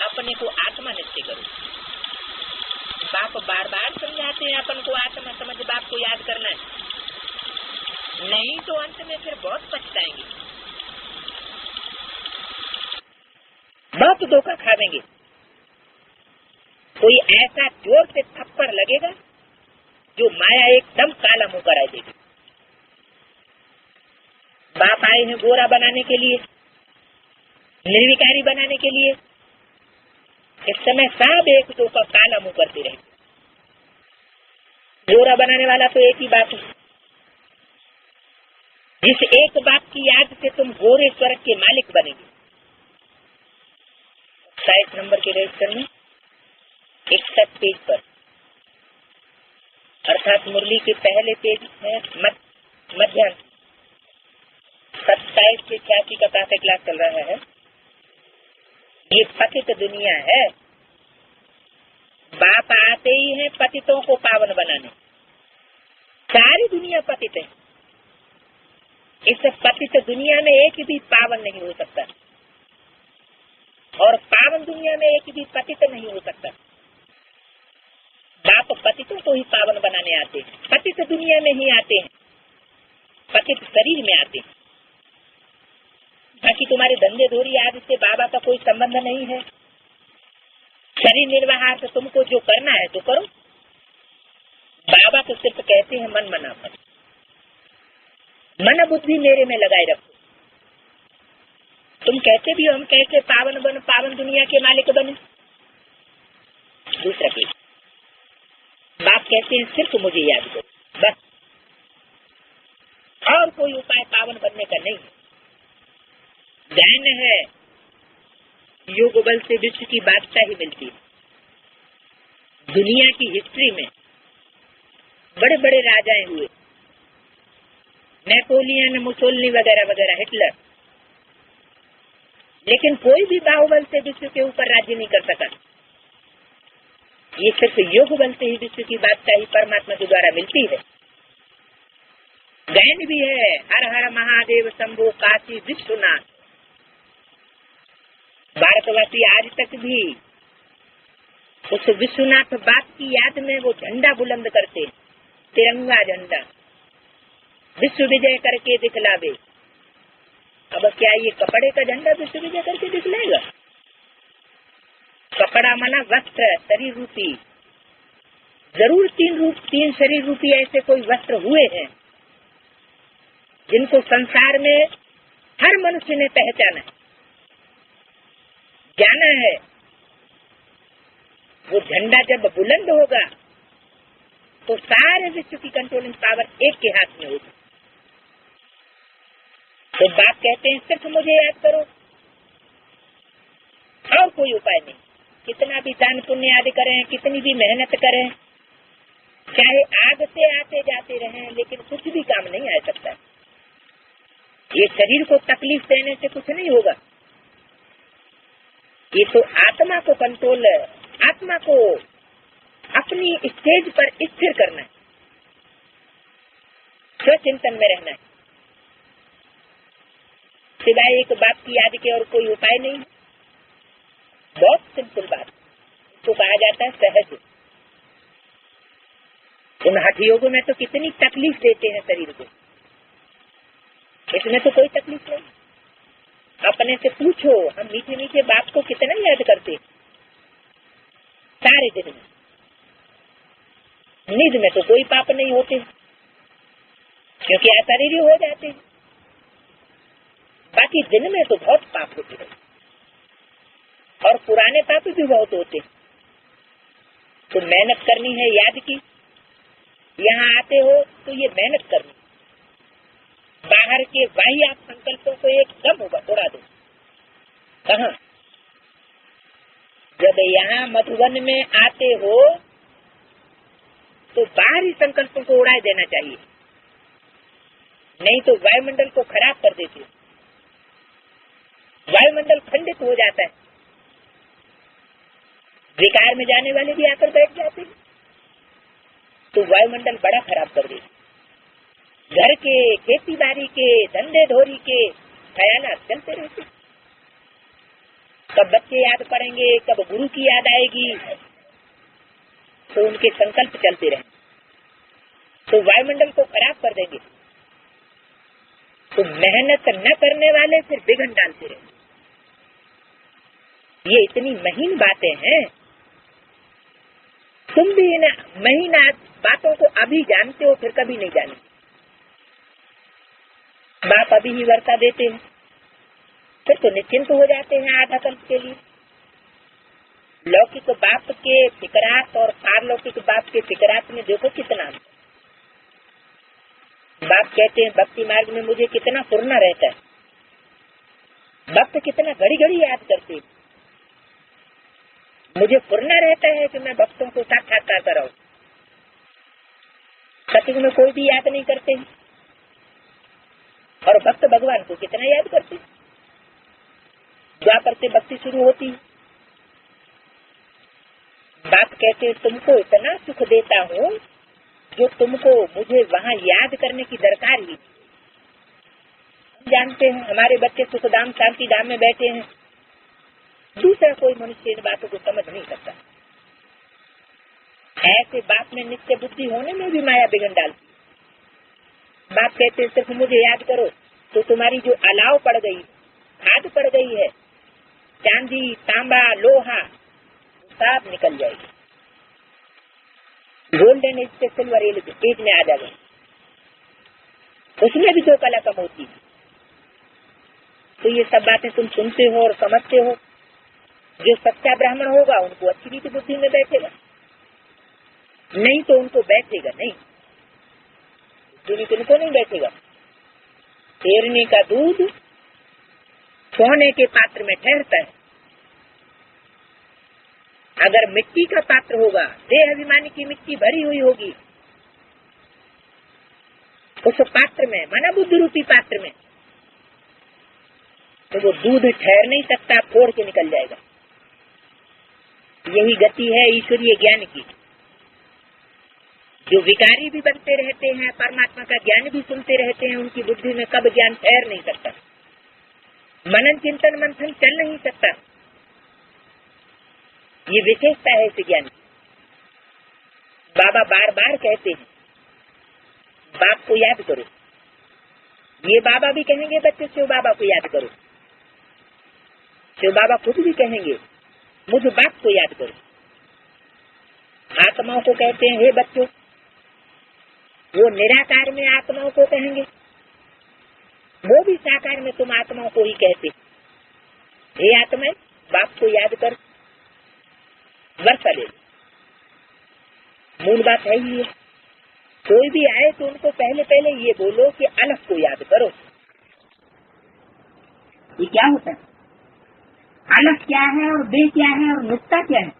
अपने को आत्मा निश्चय करो। बाप बार बार समझाते हैं अपन को आत्मा समझ, बाप को याद करना है, नहीं तो अंत में फिर बहुत पछताएंगे, बहुत धोखा खावेंगे। कोई ऐसा जोर से थप्पड़ लगेगा जो माया एकदम काला मुंह करा देगी। बाप आए हैं गोरा बनाने के लिए, निर्विकारी बनाने के लिए, इस समय सब एक दो का काला मुंह करते रहे। गोरा बनाने वाला तो एक ही बाप है। जिस एक बाप की याद से तुम गोरे स्वर्ग के मालिक बनेंगे। 27 नंबर के रजिस्टर में 61 पेज पर, अर्थात मुरली के पहले पेज है मध्यान्ह 27 से 86 का प्रातः क्लास चल रहा है। ये पतित दुनिया है। बाप आते ही हैं पतितों को पावन बनाने। सारी दुनिया पतित है। इस पतित दुनिया में एक भी पावन नहीं हो सकता और पावन दुनिया में एक भी पतित नहीं हो सकता। बाप पतितों को ही पावन बनाने आते हैं, पतित दुनिया में ही आते हैं, पतित शरीर में आते हैं। बाकी तुम्हारे धंधे धोरी आदि से बाबा का कोई संबंध नहीं है। शरीर निर्वाह से तुमको जो करना है तो करो। बाबा तो सिर्फ कहते हैं मन मना पर, मन बुद्धि मेरे में लगाए रखो। तुम कहते भी हो हम कैसे पावन बन, पावन दुनिया के मालिक बने। दूसरा पेज, बाप कहते हैं सिर्फ मुझे याद करो, बस, और कोई उपाय पावन बनने का नहीं। ज्ञान है, योग बल से विश्व की बादशाही मिलती है। दुनिया की हिस्ट्री में बड़े बड़े राजाएं हुए, नेपोलियन, मुसोलिनी वगैरह वगैरह, हिटलर, लेकिन कोई भी बाहुबल से विश्व के ऊपर राज्य नहीं कर सका। ये सिर्फ योग बल से ही विश्व की बादशाही परमात्मा के द्वारा मिलती है। ज्ञान भी है, हर हर महादेव शंभो काशी विश्वनाथ। भारतवासी आज तक भी उस विश्वनाथ बाप की याद में वो झंडा बुलंद करते, तिरंगा झंडा, विश्व विजय करके दिखलावे। अब क्या ये कपड़े का झंडा विश्व विजय करके दिखलाएगा? कपड़ा माना वस्त्र, शरीर रूपी। जरूर तीन शरीर रूपी ऐसे कोई वस्त्र हुए हैं जिनको संसार में हर मनुष्य ने पहचाना है, जाना है। वो झंडा जब बुलंद होगा तो सारे विश्व की कंट्रोलिंग पावर एक के हाथ में होगी। तो बाप कहते हैं सिर्फ मुझे याद करो, और कोई उपाय नहीं। कितना भी दान पुण्य आदि करें, कितनी भी मेहनत करें, चाहे आग से आते जाते रहें, लेकिन कुछ भी काम नहीं आ सकता। ये शरीर को तकलीफ देने से कुछ नहीं होगा। ये तो आत्मा को कंट्रोल, आत्मा को अपनी स्टेज पर स्थिर करना है, स्वचिंतन में रहना है। सिवाय एक बाप की याद के और कोई उपाय नहीं। बहुत सिंपल बात, तो कहा जाता है सहज। उन हठ योगों में तो कितनी तकलीफ देते हैं शरीर को, इसमें तो कोई तकलीफ नहीं। अपने से पूछो, हम मीठे मीठे बाप को कितना याद करते सारे दिन में। नींद में तो कोई पाप नहीं होते क्योंकि अशरीरी हो जाते हैं। बाकी दिन में तो बहुत पाप होते हैं और पुराने पाप भी बहुत होते हैं। तो मेहनत करनी है याद की। यहाँ आते हो तो ये मेहनत करनी, बाहर के वाहियात संकल्पों को एकदम उड़ा दो। कहाँ? जब यहाँ मधुबन में आते हो तो बाहरी संकल्पों को उड़ा देना चाहिए, नहीं तो वायुमंडल को खराब कर देते हो। वायुमंडल खंडित हो जाता है, विकार में जाने वाले भी आकर बैठ जाते हैं, तो वायुमंडल बड़ा खराब कर देते। घर के, खेती बाड़ी के, धंधे धोरी के ख्यालात चलते रहते, कब बच्चे याद पड़ेंगे, कब गुरु की याद आएगी, तो उनके संकल्प चलते रहे, तो वायुमंडल को खराब कर देंगे। तो मेहनत न करने वाले फिर बिगड़ डालते रहे। ये इतनी महीन बातें हैं, तुम भी इन महीन बातों को अभी जानते हो, फिर कभी नहीं जाने। बाप अभी ही वर्ता देते हैं, फिर तो निश्चिंत हो जाते हैं आधा कल्प के लिए। लौकिक बाप के फिकरात और पारलौकिक बाप के फिकरात में देखो कितना। बाप कहते हैं भक्ति मार्ग में मुझे कितना फुरना रहता है, भक्त कितना घड़ी घड़ी याद करते, मुझे फुरना रहता है कि मैं भक्तों को साक्षात्कार कराऊं। सतयुग में कोई भी याद नहीं करते, और भक्त भगवान को कितना याद करते। द्वापर से भक्ति शुरू होती, बाप कहते हैं तुमको इतना सुख देता हूँ जो तुमको मुझे वहाँ याद करने की दरकार ही। हम जानते हैं हमारे बच्चे सुखधाम शांति धाम में बैठे हैं, दूसरा कोई मनुष्य इन बातों को समझ नहीं सकता। ऐसे बाप में नित्य बुद्धि होने में भी माया बिगड़ डालती। बाप कहते हैं सिर्फ मुझे याद करो तो तुम्हारी जो अलाव पड़ गई, खाद पड़ गई है, चांदी तांबा लोहा, सब निकल जाएगी। गोल्डन एज से सिल्वर एज में आ जाएगा, उसमें भी जो कला कम होती है। तो ये सब बातें तुम सुनते हो और समझते हो। जो सच्चा ब्राह्मण होगा उनको अच्छी रीति बुद्धि में बैठेगा, नहीं तो उनको बैठेगा नहीं, उनको नहीं बैठेगा। शेरनी का दूध सोने के पात्र में ठहरता है, अगर मिट्टी का पात्र होगा, देह अभिमानी की मिट्टी भरी हुई होगी उस पात्र में, माना बुद्धि रूपी पात्र में, तो वो दूध ठहर नहीं सकता, फोड़ के निकल जाएगा। यही गति है ईश्वरीय ज्ञान की। जो विकारी भी बनते रहते हैं, परमात्मा का ज्ञान भी सुनते रहते हैं, उनकी बुद्धि में कब ज्ञान ठहर नहीं सकता, मनन चिंतन मंथन चल नहीं सकता। ये विशेषता है इस ज्ञान की। बाबा बार बार कहते हैं बाप को याद करो, ये बाबा भी कहेंगे बच्चे शिव बाबा को याद करो, शिव बाबा खुद भी कहेंगे मुझ बाप को याद करो। आत्माओं को कहते हैं हे बच्चों, वो निराकार में आत्माओं को कहेंगे, वो भी साकार में तुम आत्माओं को ही कहते, हे आत्माएं बाप को याद कर, वर्षा ले। मूल बात है ही है, कोई भी आए तो उनको पहले पहले ये बोलो कि अलग को याद करो। ये क्या होता है, अलग क्या है और बे क्या है और नुक्ता क्या है।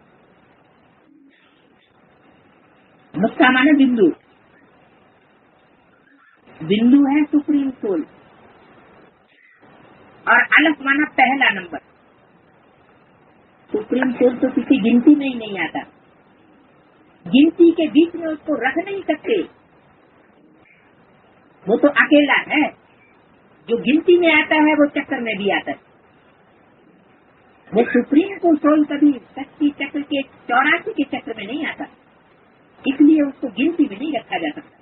नुक्ता माने बिंदु, बिंदु है सुप्रीम सोल, और अलग माना पहला नंबर। सुप्रीम सोल तो किसी गिनती में ही नहीं आता, गिनती के बीच में उसको रख नहीं सकते, वो तो अकेला है। जो गिनती में आता है वो चक्कर में भी आता है। वो सुप्रीम सोल कभी 80 चक्र के 84 के चक्र में नहीं आता, इसलिए उसको गिनती में नहीं रखा जा सकता।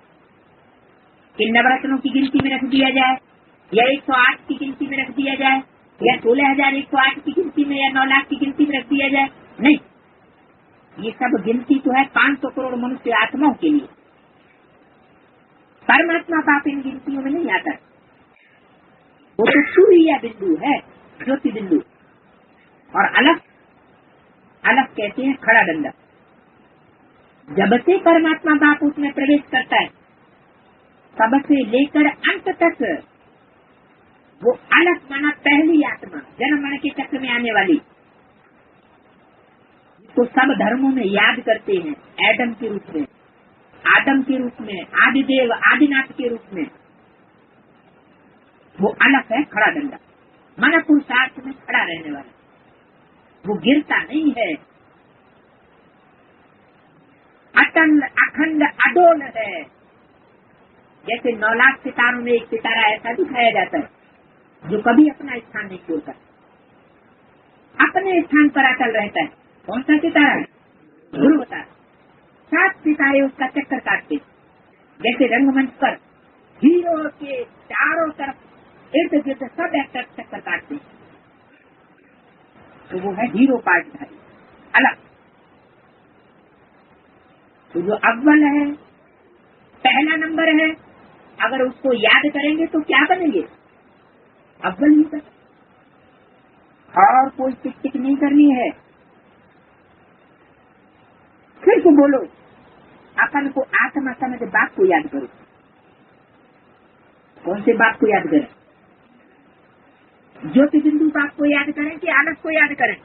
कि नवरत्नों की गिनती में रख दिया जाए, या 108 की गिनती में रख दिया जाए, या 16,108 की गिनती में, या 9 लाख की गिनती में रख दिया जाए, नहीं। ये सब गिनती तो है 500 करोड़ मनुष्य आत्माओं के लिए। परमात्मा बाप इन गिनतियों में नहीं आता, वो तो सूर्य बिंदु है, ज्योति बिंदु। और अलग अलग कहते हैं खड़ा डंडा। जब से परमात्मा बाप उसमें प्रवेश करता है तब से लेकर अंत तक वो अलग माना पहली आत्मा, जन्म मरण के चक्र में आने वाली, तो सब धर्मों में याद करते हैं एडम के रूप में, आदम के रूप में, आदिदेव आदिनाथ के रूप में। वो अलग है खड़ा डंडा, माना पुरुषार्थ में खड़ा रहने वाला, वो गिरता नहीं है, अटल अखंड अडोल है। जैसे 9 लाख सितारों में एक सितारा ऐसा दिखाया जाता है जो कभी अपना स्थान नहीं छोड़ता, अपने स्थान पर अटल रहता है। कौन सा सितारा है? ध्रुव तारा। 7 सितारे उसका चक्कर काटते, जैसे रंगमंच पर हीरो के चारों तरफ इर्द गिर्द सब एक्टर चक्कर काटते, तो वो है हीरो पार्टधारी अलग। तो जो अव्वल है, पहला नंबर है, अगर उसको याद करेंगे तो क्या बनेंगे? अव्वल ही कर, और कोई टिक टिक नहीं करनी है। फिर तो बोलो, अपन को आत्मा समझ बाप को याद करो। कौन से बाप को याद करें? ज्योति बिंदु बाप को याद करें कि आलस को याद करें?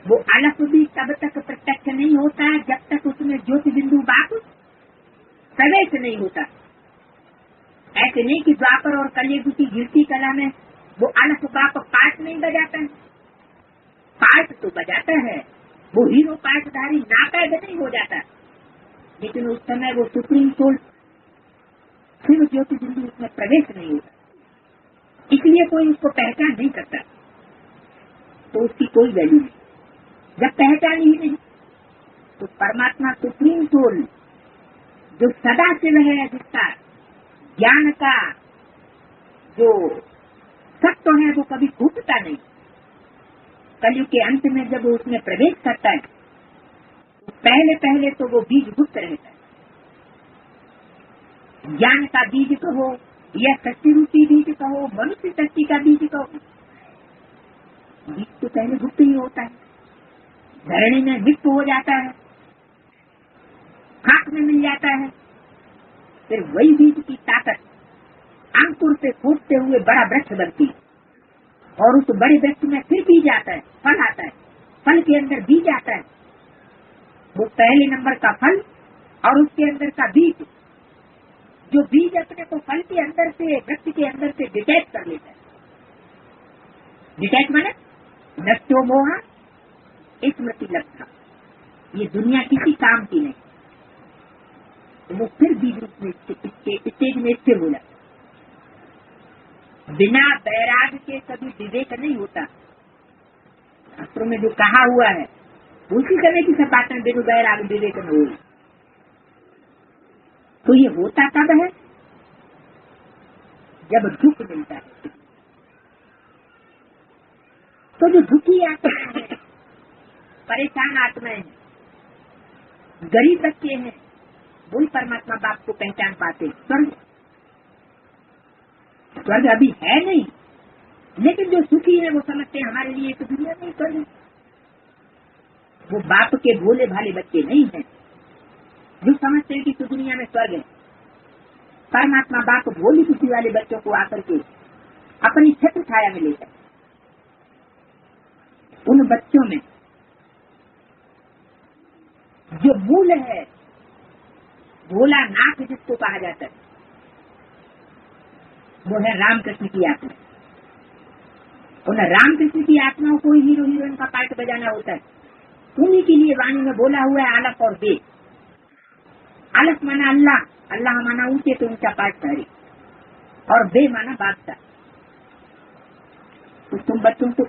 वो आलस भी तब तक प्रत्यक्ष नहीं होता है जब तक उसमें ज्योति बिंदु बाप प्रवेश नहीं होता। ऐसे नहीं कि द्वापर और कलयुग की गिरती कला में वो आलस बाप पाठ नहीं बजाता है, पाठ तो बजाता है। वो हीरो पाठधारी नापैद नहीं हो जाता, लेकिन उस समय वो सुप्रीम सोल फिर ज्योति बिंदु उसमें प्रवेश नहीं होता, इसलिए कोई उसको पहचान नहीं करता, तो उसकी कोई वैल्यू नहीं। जब पहचान ही नहीं तो परमात्मा सुप्रीम सोल जो सदा शिव है, जिसका ज्ञान का जो सत्य है वो कभी टूटता नहीं, कलयुग के अंत में जब वो उसमें प्रवेश करता है तो पहले पहले तो वो बीज गुप्त रहता है। ज्ञान का बीज कहो या शक्ति रूपी बीज कहो, मनुष्य शक्ति का बीज कहो, बीज तो पहले गुप्त ही होता है, धरणी में विप्त हो जाता है, खाक में मिल जाता है। फिर वही बीज की ताकत अंकुर से फूटते हुए बड़ा वृक्ष बनती है, और उस बड़े वृक्ष में फिर बीज आता है, फल आता है, फल के अंदर बीज आता है। वो पहले नंबर का फल और उसके अंदर का बीज, जो बीज अपने को फल के अंदर से, वृक्ष के अंदर से डिटैच कर लेता है। डिटैच माने नष्टो मोह स्मृति लब्धा, ये दुनिया किसी काम की नहीं, तो वो फिर बीज रूप में स्टेज में स्थिर हो जाता। बिना बैराग के कभी विवेक नहीं होता। शास्त्रों में जो कहा हुआ है उसी समय की सब बातें बिनु बैराग विवेक में हुई। तो ये होता तब है जब दुख मिलता है। तो जो दुखी आत्माएं हैं, परेशान आत्माएं हैं, गरीब बच्चे हैं, वही परमात्मा बाप को पहचान पाते। स्वर्ग अभी है नहीं, लेकिन जो सुखी है वो समझते हैं हमारे लिए तो दुनिया नहीं स्वर्ग है। वो बाप के भोले भाले बच्चे नहीं हैं जो समझते हैं कि तो दुनिया में स्वर्ग है। परमात्मा बाप भोली बुद्धि वाले बच्चों को आकर के अपनी छत्र छाया में लेकर, उन बच्चों में जो मूल है, भोला नाथ जिसको कहा जाता है, वो है रामकृष्ण की आत्मा। उन रामकृष्ण की आत्माओं को ही हीरो हीरोइन का पार्ट बजाना होता है। उन्हीं के लिए वाणी में बोला हुआ है आलस और बे। आलस माना अल्लाह, अल्लाह माना ऊंचे तो ऊंचा पाठधारी, और बे माना बादशाह। तो तुम बच्चों को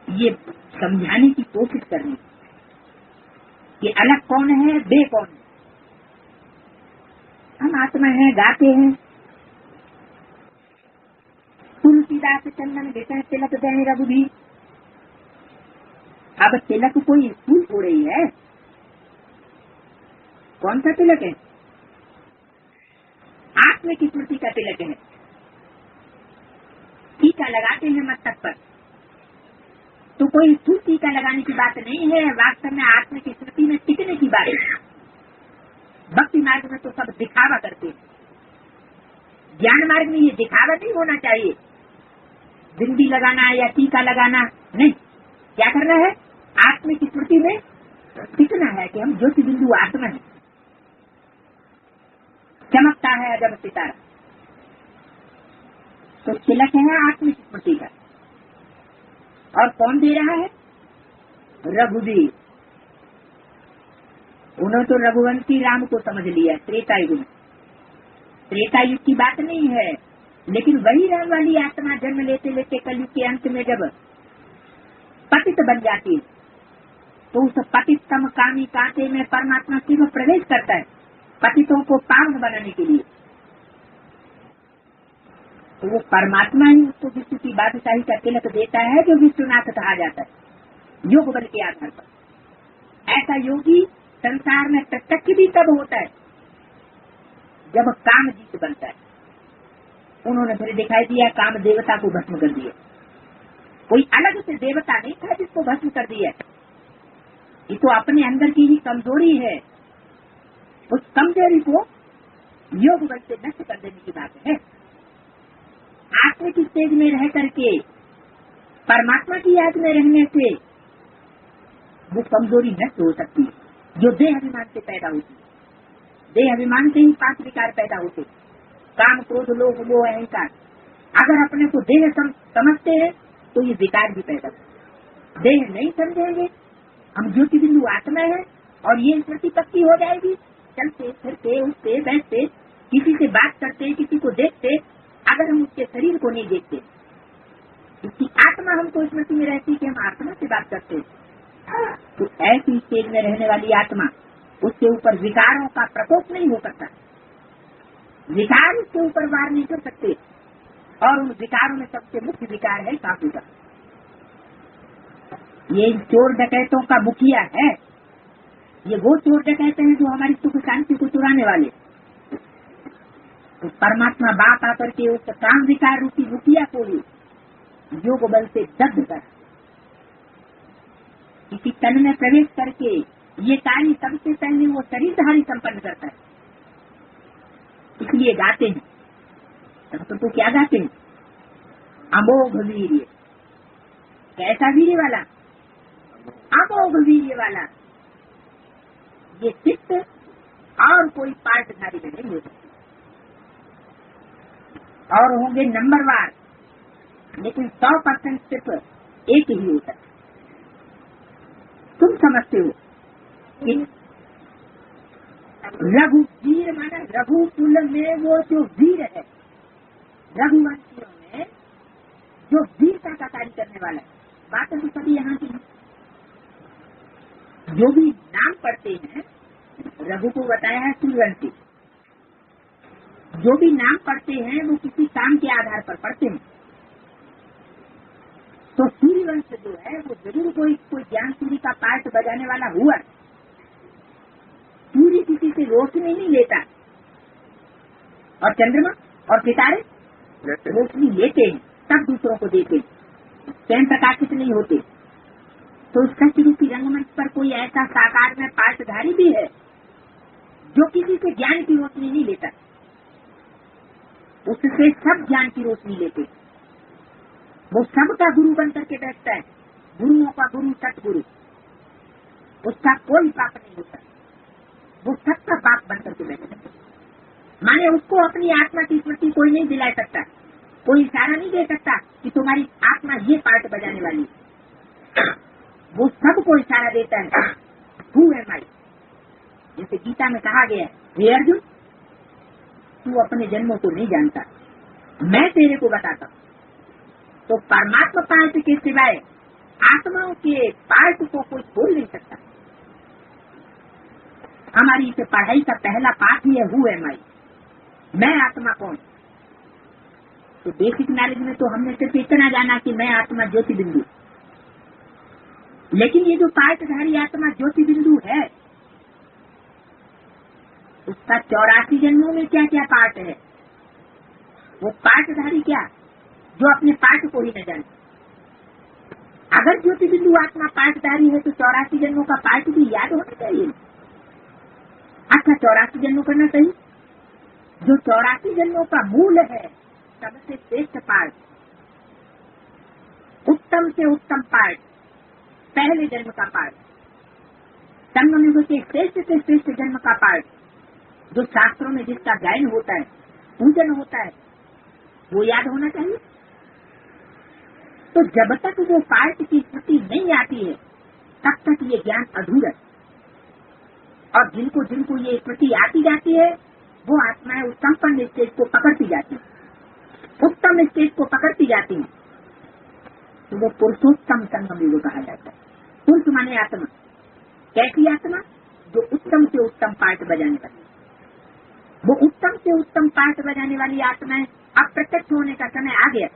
ये समझाने की कोशिश करनी कि अलग कौन है, बे कौन है। हम आत्मा हैं, गाते हैं, तुलसीदास चंदन देते हैं, तिलक देने रघुबीर। अब तिलक कोई स्कूल हो रही है, कौन सा तिलक है? आत्मा की स्मृति का तिलक है। टीका लगाते हैं मस्तक पर, तो कोई स्थूल टीका लगाने की बात नहीं है, वास्तव में आत्मा की स्मृति में टिकने की बात है। भक्ति मार्ग में तो सब दिखावा करते हैं, ज्ञान मार्ग में ये दिखावा नहीं होना चाहिए। बिंदी लगाना या टीका लगाना नहीं, क्या करना है? दे रहा है? रघुवीर। उन्होंने तो रघुवंशी राम को समझ लिया त्रेता युग में। त्रेता युग की बात नहीं है, लेकिन वही राम वाली आत्मा जन्म लेते लेते कलयुग के अंत में जब पतित बन जाती है, तो उस पतितम कामी कांटे में परमात्मा शिव प्रवेश करता है पतितों को पावन बनाने के लिए। तो वो परमात्मा ही उसको विश्व की बादशाही का तिलक देता है, जो विश्वनाथ कहा जाता है योग बल के आधार पर। ऐसा योगी संसार में प्रत्यक्ष भी तब होता है जब काम जीत बनता है। उन्होंने फिर दिखाई दिया काम देवता को भस्म कर दिया। कोई अलग से देवता नहीं था जिसको भस्म कर दिया। ये तो अपने अंदर की ही कमजोरी है। उस कमजोरी को योग बल से नष्ट कर देने की बात है। आत्मिक स्टेज में रह करके परमात्मा की याद में रहने से वो कमजोरी नष्ट हो सकती है जो देह अभिमान से पैदा होती है। देह अभिमान से ही 5 विकार पैदा होते, काम क्रोध लोभ मोह अहंकार। अगर अपने को देह समझते हैं तो ये विकार भी पैदा होते। देह नहीं समझेंगे, हम ज्योति बिंदु आत्मा है और ये स्मृति पक्की हो जाएगी। चलते फिरते उठते बैठते, किसी से बात करते, किसी को देखते, अगर हम उसके शरीर को नहीं देखते, उसकी आत्मा हमको स्मृति में रहती कि हम आत्मा से बात करते, तो ऐसी स्टेज में रहने वाली आत्मा, उसके ऊपर विकारों का प्रकोप नहीं हो सकता। विकार उसके ऊपर वार नहीं कर सकते। और उन विकारों में सबसे मुख्य विकार है काफी का। ये चोर डकैतों का मुखिया है। ये वो चोर डकैते हैं जो हमारी सुख शांति को चुराने वाले। तो परमात्मा बाप आकर के उस काम विकार रूपी मुखिया को ही योग बल से दग्ध कर किसी तन में प्रवेश करके ये कार्य सबसे पहले वो शरीरधारी संपन्न करता है। इसलिए गाते हैं तो क्या गाते हैं? अमोघ वीर्य। कैसा वीर्य वाला? अमोघ वीर्य वाला। ये चित्त और कोई पार्टधारी में नहीं हो सकती। और होंगे नंबरवार, लेकिन 100% सिर्फ एक ही होता है। तुम समझते हो कि रघुवीर माना रघुकुल में वो जो वीर है, रघुवंशियों में जो वीरता का कार्य करने वाला है। बात तो सभी यहाँ की। जो भी नाम पढ़ते हैं, रघु को बताया है सूर्यवंशी। जो भी नाम पढ़ते हैं वो किसी काम के आधार पर पढ़ते हैं। तो सूर्यवंश जो है वो जरूर कोई ज्ञान सूर्य का पार्ट बजाने वाला हुआ। सूर्य किसी से रोशनी नहीं लेता, और चंद्रमा और सितारे रोशनी लेते हैं, तब दूसरों को देते हैं, स्वयं प्रकाशित नहीं होते। तो उस कष्ट रूपी रंगमंच पर कोई ऐसा साकार में पार्टधारी भी है जो किसी से ज्ञान की रोशनी नहीं लेता, उससे सब ज्ञान की रोशनी लेते। वो सबका गुरु बन करके बैठता है, गुरुओं का गुरु सतगुरु। उसका कोई पाप नहीं होता, वो सबका बाप बन करके बैठता है। माने उसको अपनी आत्मा की स्मृति कोई नहीं दिला सकता, कोई इशारा नहीं दे सकता कि तुम्हारी आत्मा ये पार्ट बजाने वाली। वो सबको इशारा देता है, हु एम आई। जैसे गीता में कहा गया है, हे अर्जुन, तू अपने जन्मों को नहीं जानता, मैं तेरे को बताता हूँ। तो परमात्मा पार्ट के सिवाय आत्माओं के पार्ट को कोई बोल नहीं सकता। हमारी इस पढ़ाई का पहला पाठ ही है हु एम आई, मैं आत्मा कौन। तो बेसिक नॉलेज में तो हमने सिर्फ इतना जाना कि मैं आत्मा ज्योति बिंदु। लेकिन ये जो पार्टधारी आत्मा ज्योति बिंदु है, उसका 84 जन्मों में क्या क्या पार्ट है। वो पार्टधारी क्या, जो अपने पार्ट को ही न जाने। अगर ज्योति बिंदु आत्मा पार्टधारी है तो 84 जन्मों का पार्ट भी याद होना चाहिए। अच्छा, 84 जन्मों करना चाहिए। जो 84 जन्मों का मूल है, सबसे श्रेष्ठ पार्ट, उत्तम से उत्तम पार्ट, पहले जन्म का पार्ट, संगम के श्रेष्ठ से श्रेष्ठ जन्म का पार्ट, जो शास्त्रों में जिसका गायन होता है, पूजन होता है, वो याद होना चाहिए। तो जब तक वो पार्ट की स्मृति नहीं आती है तब तक ये ज्ञान अधूरा है। और जिनको जिनको ये स्मृति आती जाती है वो आत्माएं उस संपन्न स्टेज को पकड़ती जाती है, उत्तम स्टेज को पकड़ती जाती है, तो वो पुरुषोत्तम संगम योग कहा जाता है। पुरुष माने आत्मा। कैसी आत्मा? जो उत्तम से उत्तम पाठ बजाने वाली। वो उत्तम से उत्तम पाठ बजाने वाली आत्माएं अब प्रत्यक्ष होने का समय आ गया।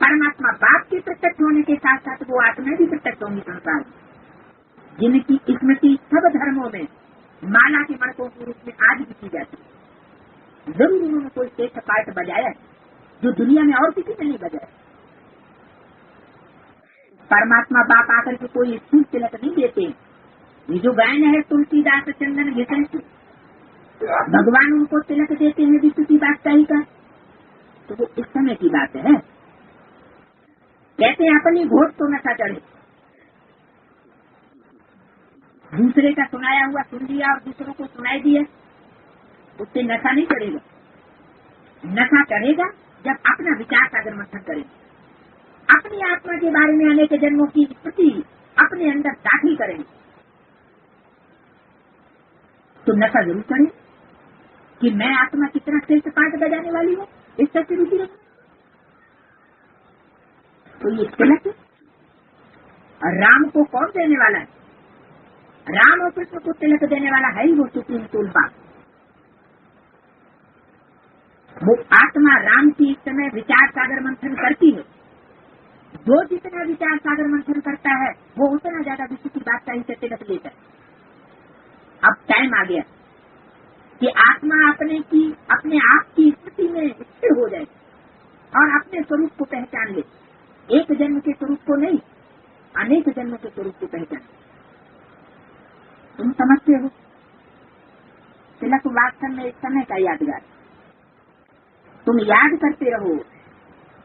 परमात्मा बाप के प्रत्यक्ष होने के साथ साथ वो आत्माएं भी प्रत्यक्ष होंगी संसार में, जिनकी स्मृति सब धर्मों में माला के मणकों के रूप में आज भी की जाती है। जरूर उन्होंने कोई श्रेष्ठ पाठ बजाया है जो दुनिया में और किसी ने नहीं बजाया। परमात्मा बाप आकर के कोई स्थूल तिलक नहीं देते। ये जो गायन है तुलसीदास चंदन घिसन की, भगवान उनको तिलक देते हैं विश्व की बादशाही का, तो वो इस समय की बात है। कहते हैं अपनी घोट तो नशा चढ़े, दूसरे का सुनाया हुआ सुन लिया और दूसरों को सुनाई दिया, उससे नशा नहीं चढ़ेगा। नशा चढ़ेगा जब अपना विचार सागर मंथन करेंगे, अपनी आत्मा के बारे में अनेक जन्मों की स्मृति अपने अंदर दाखिल करेंगे, तो नशा जरूर चढ़े कि मैं आत्मा कितना श्रेष्ठ पाठ बजाने वाली हूँ। इस तरह से रुचि रखी तो ये तिलक राम को कौन देने वाला है? राम और कृष्ण को तिलक देने वाला है ही वो सुप्रीम तुलपा। वो आत्मा राम की इस समय विचार सागर मंथन करती है। जो जितना विचार सागर मंथन करता है वो उतना ज्यादा विश्व की बादशाही से तिलक लेता है। अब टाइम आ गया कि आत्मा अपने आप की स्थिति में स्थिर हो जाए और अपने स्वरूप को पहचान ले। एक जन्म के स्वरूप को नहीं, अनेक जन्म के स्वरूप को पहचान। तुम समझते हो तिलक वास्तव में एक समय का यादगार। तुम याद करते रहो,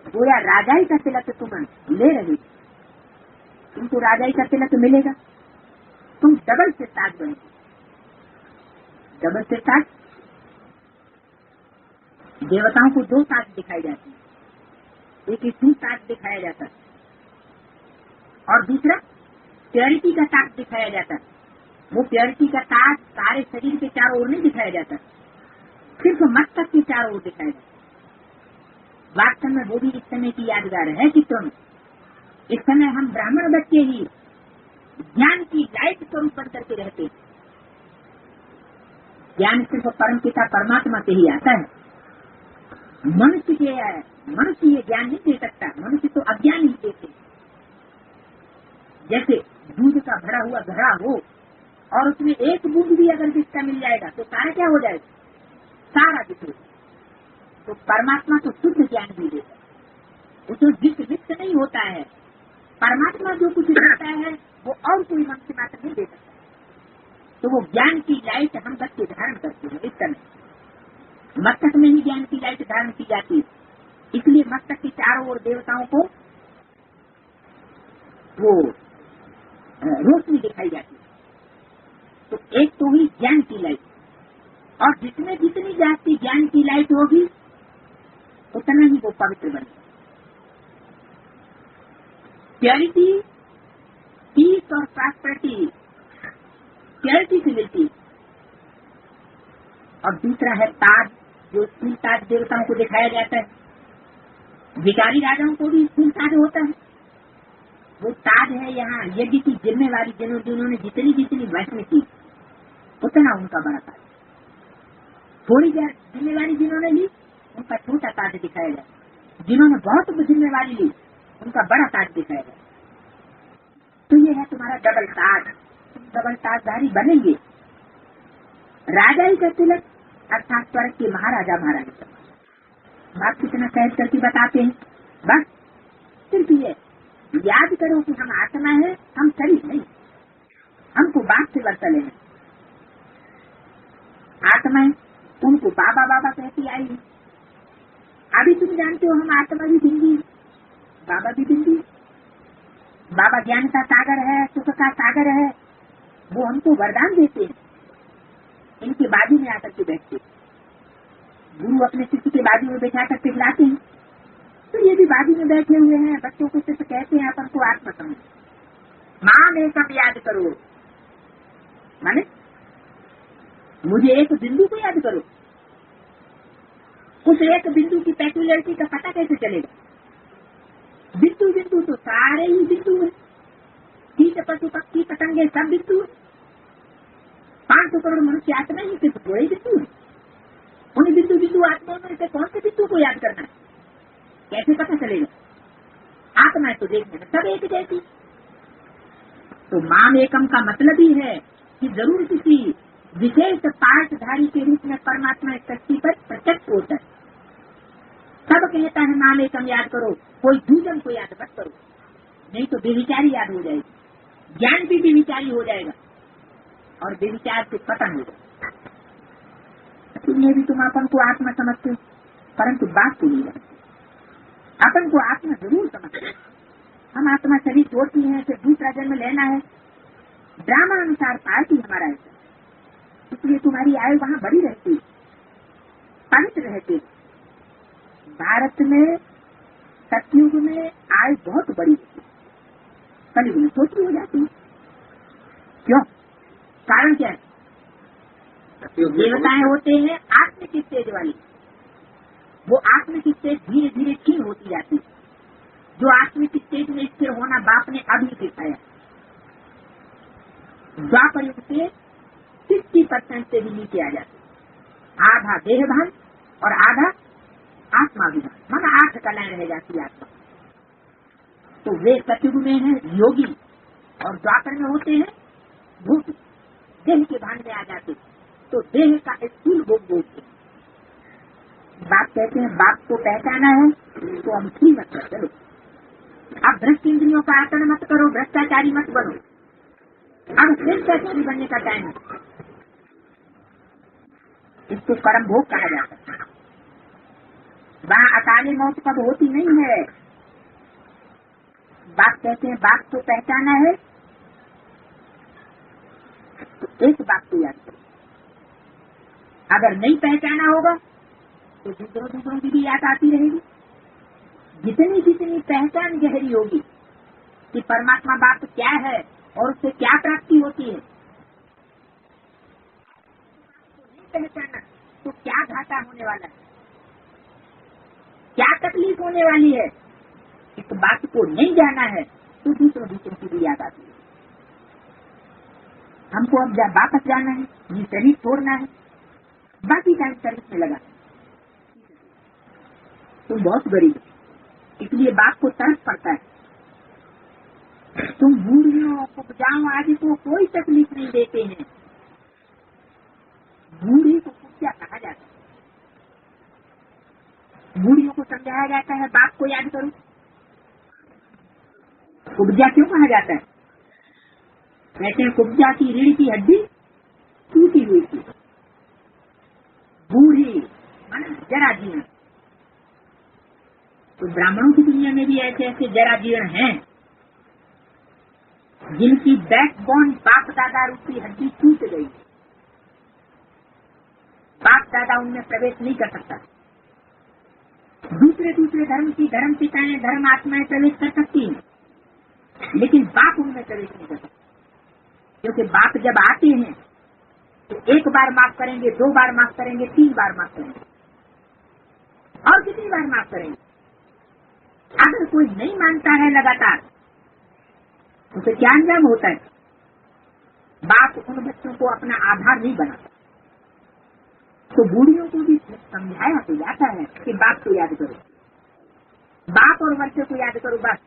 गोया राजाई का तिलक तुम ले रहे, तुमको राजाई का तिलक मिलेगा, तुम डबल से ताज बनेगे। डबल से ताज, देवताओं को दो ताज दिखाई जाती है, एक स्थिर ताज दिखाया जाता है और दूसरा प्योरिटी का ताज दिखाया जाता है। वो प्योरिटी का ताज सारे शरीर के चारों ओर नहीं दिखाया जाता, सिर्फ मस्तक के चारों ओर दिखाया जाता है। वास्तव में वो भी इस समय की यादगार है कि तुम इस समय हम ब्राह्मण बच्चे ही ज्ञान की लाइट स्वरूप बन करके रहते हैं। ज्ञान सिर्फ परमपिता परमात्मा से ही आता है। मनुष्य ये ज्ञान नहीं दे सकता, मनुष्य तो अज्ञान ही देते। जैसे दूध का भरा हुआ घड़ा हो और उसमें एक बूंद भी अगर विष का मिल जाएगा तो सारा क्या हो जाएगा? सारा विष। तो परमात्मा तो शुद्ध ज्ञान भी देता है, उसमें विष नहीं होता है। परमात्मा जो कुछ देता है वो और कोई मनुष्य मात्र नहीं दे सकता। तो वो ज्ञान की लाइट हम बच्चे धारण करते हैं। इस समय मस्तक में ही ज्ञान की लाइट धारण की जाती है, इसलिए मस्तक के चारों ओर देवताओं को वो रोशनी दिखाई जाती है। तो एक तो हुई ज्ञान की लाइट, और जितने जितनी जाती ज्ञान की लाइट होगी उतना ही वो पवित्र बनेगा। प्योरिटी, पीस और प्रॉस्पेरिटी प्योरिटी से मिलती है। और दूसरा है ताज, जो स्थूल ताज देवताओं को दिखाया जाता है। भिखारी राजाओं को भी स्थूल ताज होता है। वो ताज है यहाँ यज्ञ की जिम्मेवारी जिन्होंने जितनी जितनी वैष्णव की उतना उनका बड़ा ताज। थोड़ी जिम्मेवारी जिन्होंने ली उनका छोटा ताज दिखाया जाए, जिन्होंने बहुत जिम्मेवारी ली उनका बड़ा ताज दिखाया जाए। तो ये है तुम्हारा डबल ताज। तुम डबल ताजधारी बनेंगे। राजा ही का तिलक अर्थात स्वर्ग के महाराजा महाराजा। बाप कितना सहज करके बताते हैं। बस सिर्फ ये याद करो कि हम आत्मा है, हम शरीर नहीं। हमको बाप से वर्ता लेना। आत्माएं उनको बाबा बाबा कहती आई है। अभी तुम जानते हो हम आत्मा भी बिंदी, बाबा भी बिंदी। बाबा ज्ञान का सागर है, सुख का सागर है, वो हमको वरदान देते हैं। इनके बाजू में आकर के बैठते, गुरु अपने शिष्य के बाजू में बैठा कर पिघलाते हैं। तो ये भी बाजू में बैठे हुए हैं, बच्चों को सिर्फ कहते हैं अपन को आत्मा समझ, माँ ने सब याद करो, माने मुझे एक बिंदु को याद करो। उस एक बिंदु की पैक्यूलरिटी का पता कैसे चलेगा? बिंदु बिंदु तो सारे ही बिंदु है, कीट पशु पक्षी पतंगे सब बिंदु है, 500 करोड़ मनुष्य आत्मा ही सिर्फ थोड़े ही बिंदु है। उन्हीं बिंदु बिंदु आत्माओं में से कौन से बिंदु को याद करना है, कैसे पता चलेगा? आत्मा तो देखने में सब एक जैसी। तो माम एकम का मतलब ही है कि जरूर किसी विशेष पाठधारी के रूप में परमात्मा इस सृष्टि पर प्रत्यक्ष होता है। सब कहता है नाम एकम याद करो, कोई दूसरे को याद मत करो, नहीं तो बेविचारी याद हो जाएगी, ज्ञान भी बेविचारी हो जाएगा और बेविचार से पतन हो जाएगा। इसलिए भी तुम अपन को आत्मा समझते हो, परंतु बात को नहीं जानते। अपन को आत्मा जरूर समझते, हम आत्मा शरीर छोड़ती हैं, फिर दूसरा जन्म लेना है, ड्रामा अनुसार पार्टी हमारा ऐसा, इसलिए तुम्हारी आयु वहाँ बड़ी रहती, पवित्र रहती। भारत में सतयुग में आयु बहुत बड़ी होती, कलयुग में छोटी हो जाती। क्यों? कारण क्या है? देवताएं होते हैं आत्मिक स्टेज वाली, वो आत्मिक स्टेज धीरे धीरे क्षीण होती जाती है। जो आत्मिक स्टेज में स्थिर होना बाप ने अभी सिखाया। द्वापर युग से 60% से भी नीचे आ जाते, आधा देहभान और आधा आत्माभिमान, मन 8 कलाएं रह जाती आत्मा। तो वे सतयुग में है योगी और द्वापर में होते हैं भूत, देह के भान में आ जाते, तो देह का स्थूल भोग बोलते। बाप कहते हैं बाप को पहचाना है तो हम ठीक मत कर चलो, अब भ्रष्ट इंद्रियों का आचरण मत करो, भ्रष्टाचारी मत बनो, अब श्रेष्ठाचारी बनने का टाइम है। इसको कर्म भोग कहा जाता है। वहाँ अकाली मौत कब होती नहीं है। बाप कहते हैं बाप को पहचाना है तो एक बात को याद करो, अगर नहीं पहचाना होगा तो दूसरों की भी याद आती रहेगी। जितनी जितनी पहचान गहरी होगी कि परमात्मा बाप क्या है और उससे क्या प्राप्ति होती है, नहीं पहचाना तो क्या घाटा होने वाला है, क्या तकलीफ होने वाली है, इस बात को नहीं जाना है तो दूसरों की भी याद आती है। हमको अब वापस जाना है, ये शरीर छोड़ना है, बाकी टाइम सर्विस में लगा। तुम बहुत गरीब हो, इसलिए बाप को तरस पड़ता है। तुम बूढ़ियों को बुझाओ आदि को कोई तकलीफ नहीं देते हैं। बूढ़ी को क्या कहा जाता है? बूढ़ियों को समझाया जाता है बाप को याद करो। कुब्जा क्यों कहा जाता है? कहते हैं कुब्जा की रीढ़ की हड्डी टूटी हुई थी, बूढ़ी जरा जीर्ण। तो ब्राह्मणों की दुनिया में भी ऐसे ऐसे जरा जीर्ण हैं जिनकी बैकबोन बाप दादा रूपी हड्डी टूट गई, बाप दादा उनमें प्रवेश नहीं कर सकता। दूसरे धर्म की धर्म पिताएं धर्म आत्माएं प्रवेश कर सकती हैं, लेकिन बाप उनमें प्रवेश नहीं कर सकता। क्योंकि बाप जब आते हैं तो 1 बार माफ करेंगे, 2 बार माफ करेंगे, 3 बार माफ करेंगे, और कितनी बार माफ करेंगे। अगर कोई नहीं मानता है लगातार तो फिर क्या अंजाम होता है? बाप उन बच्चों को अपना आधार नहीं बनाता। तो बूढ़ियों को भी समझाया तो जाता है कि बाप को याद करो, बाप और बच्चे को याद करो, बस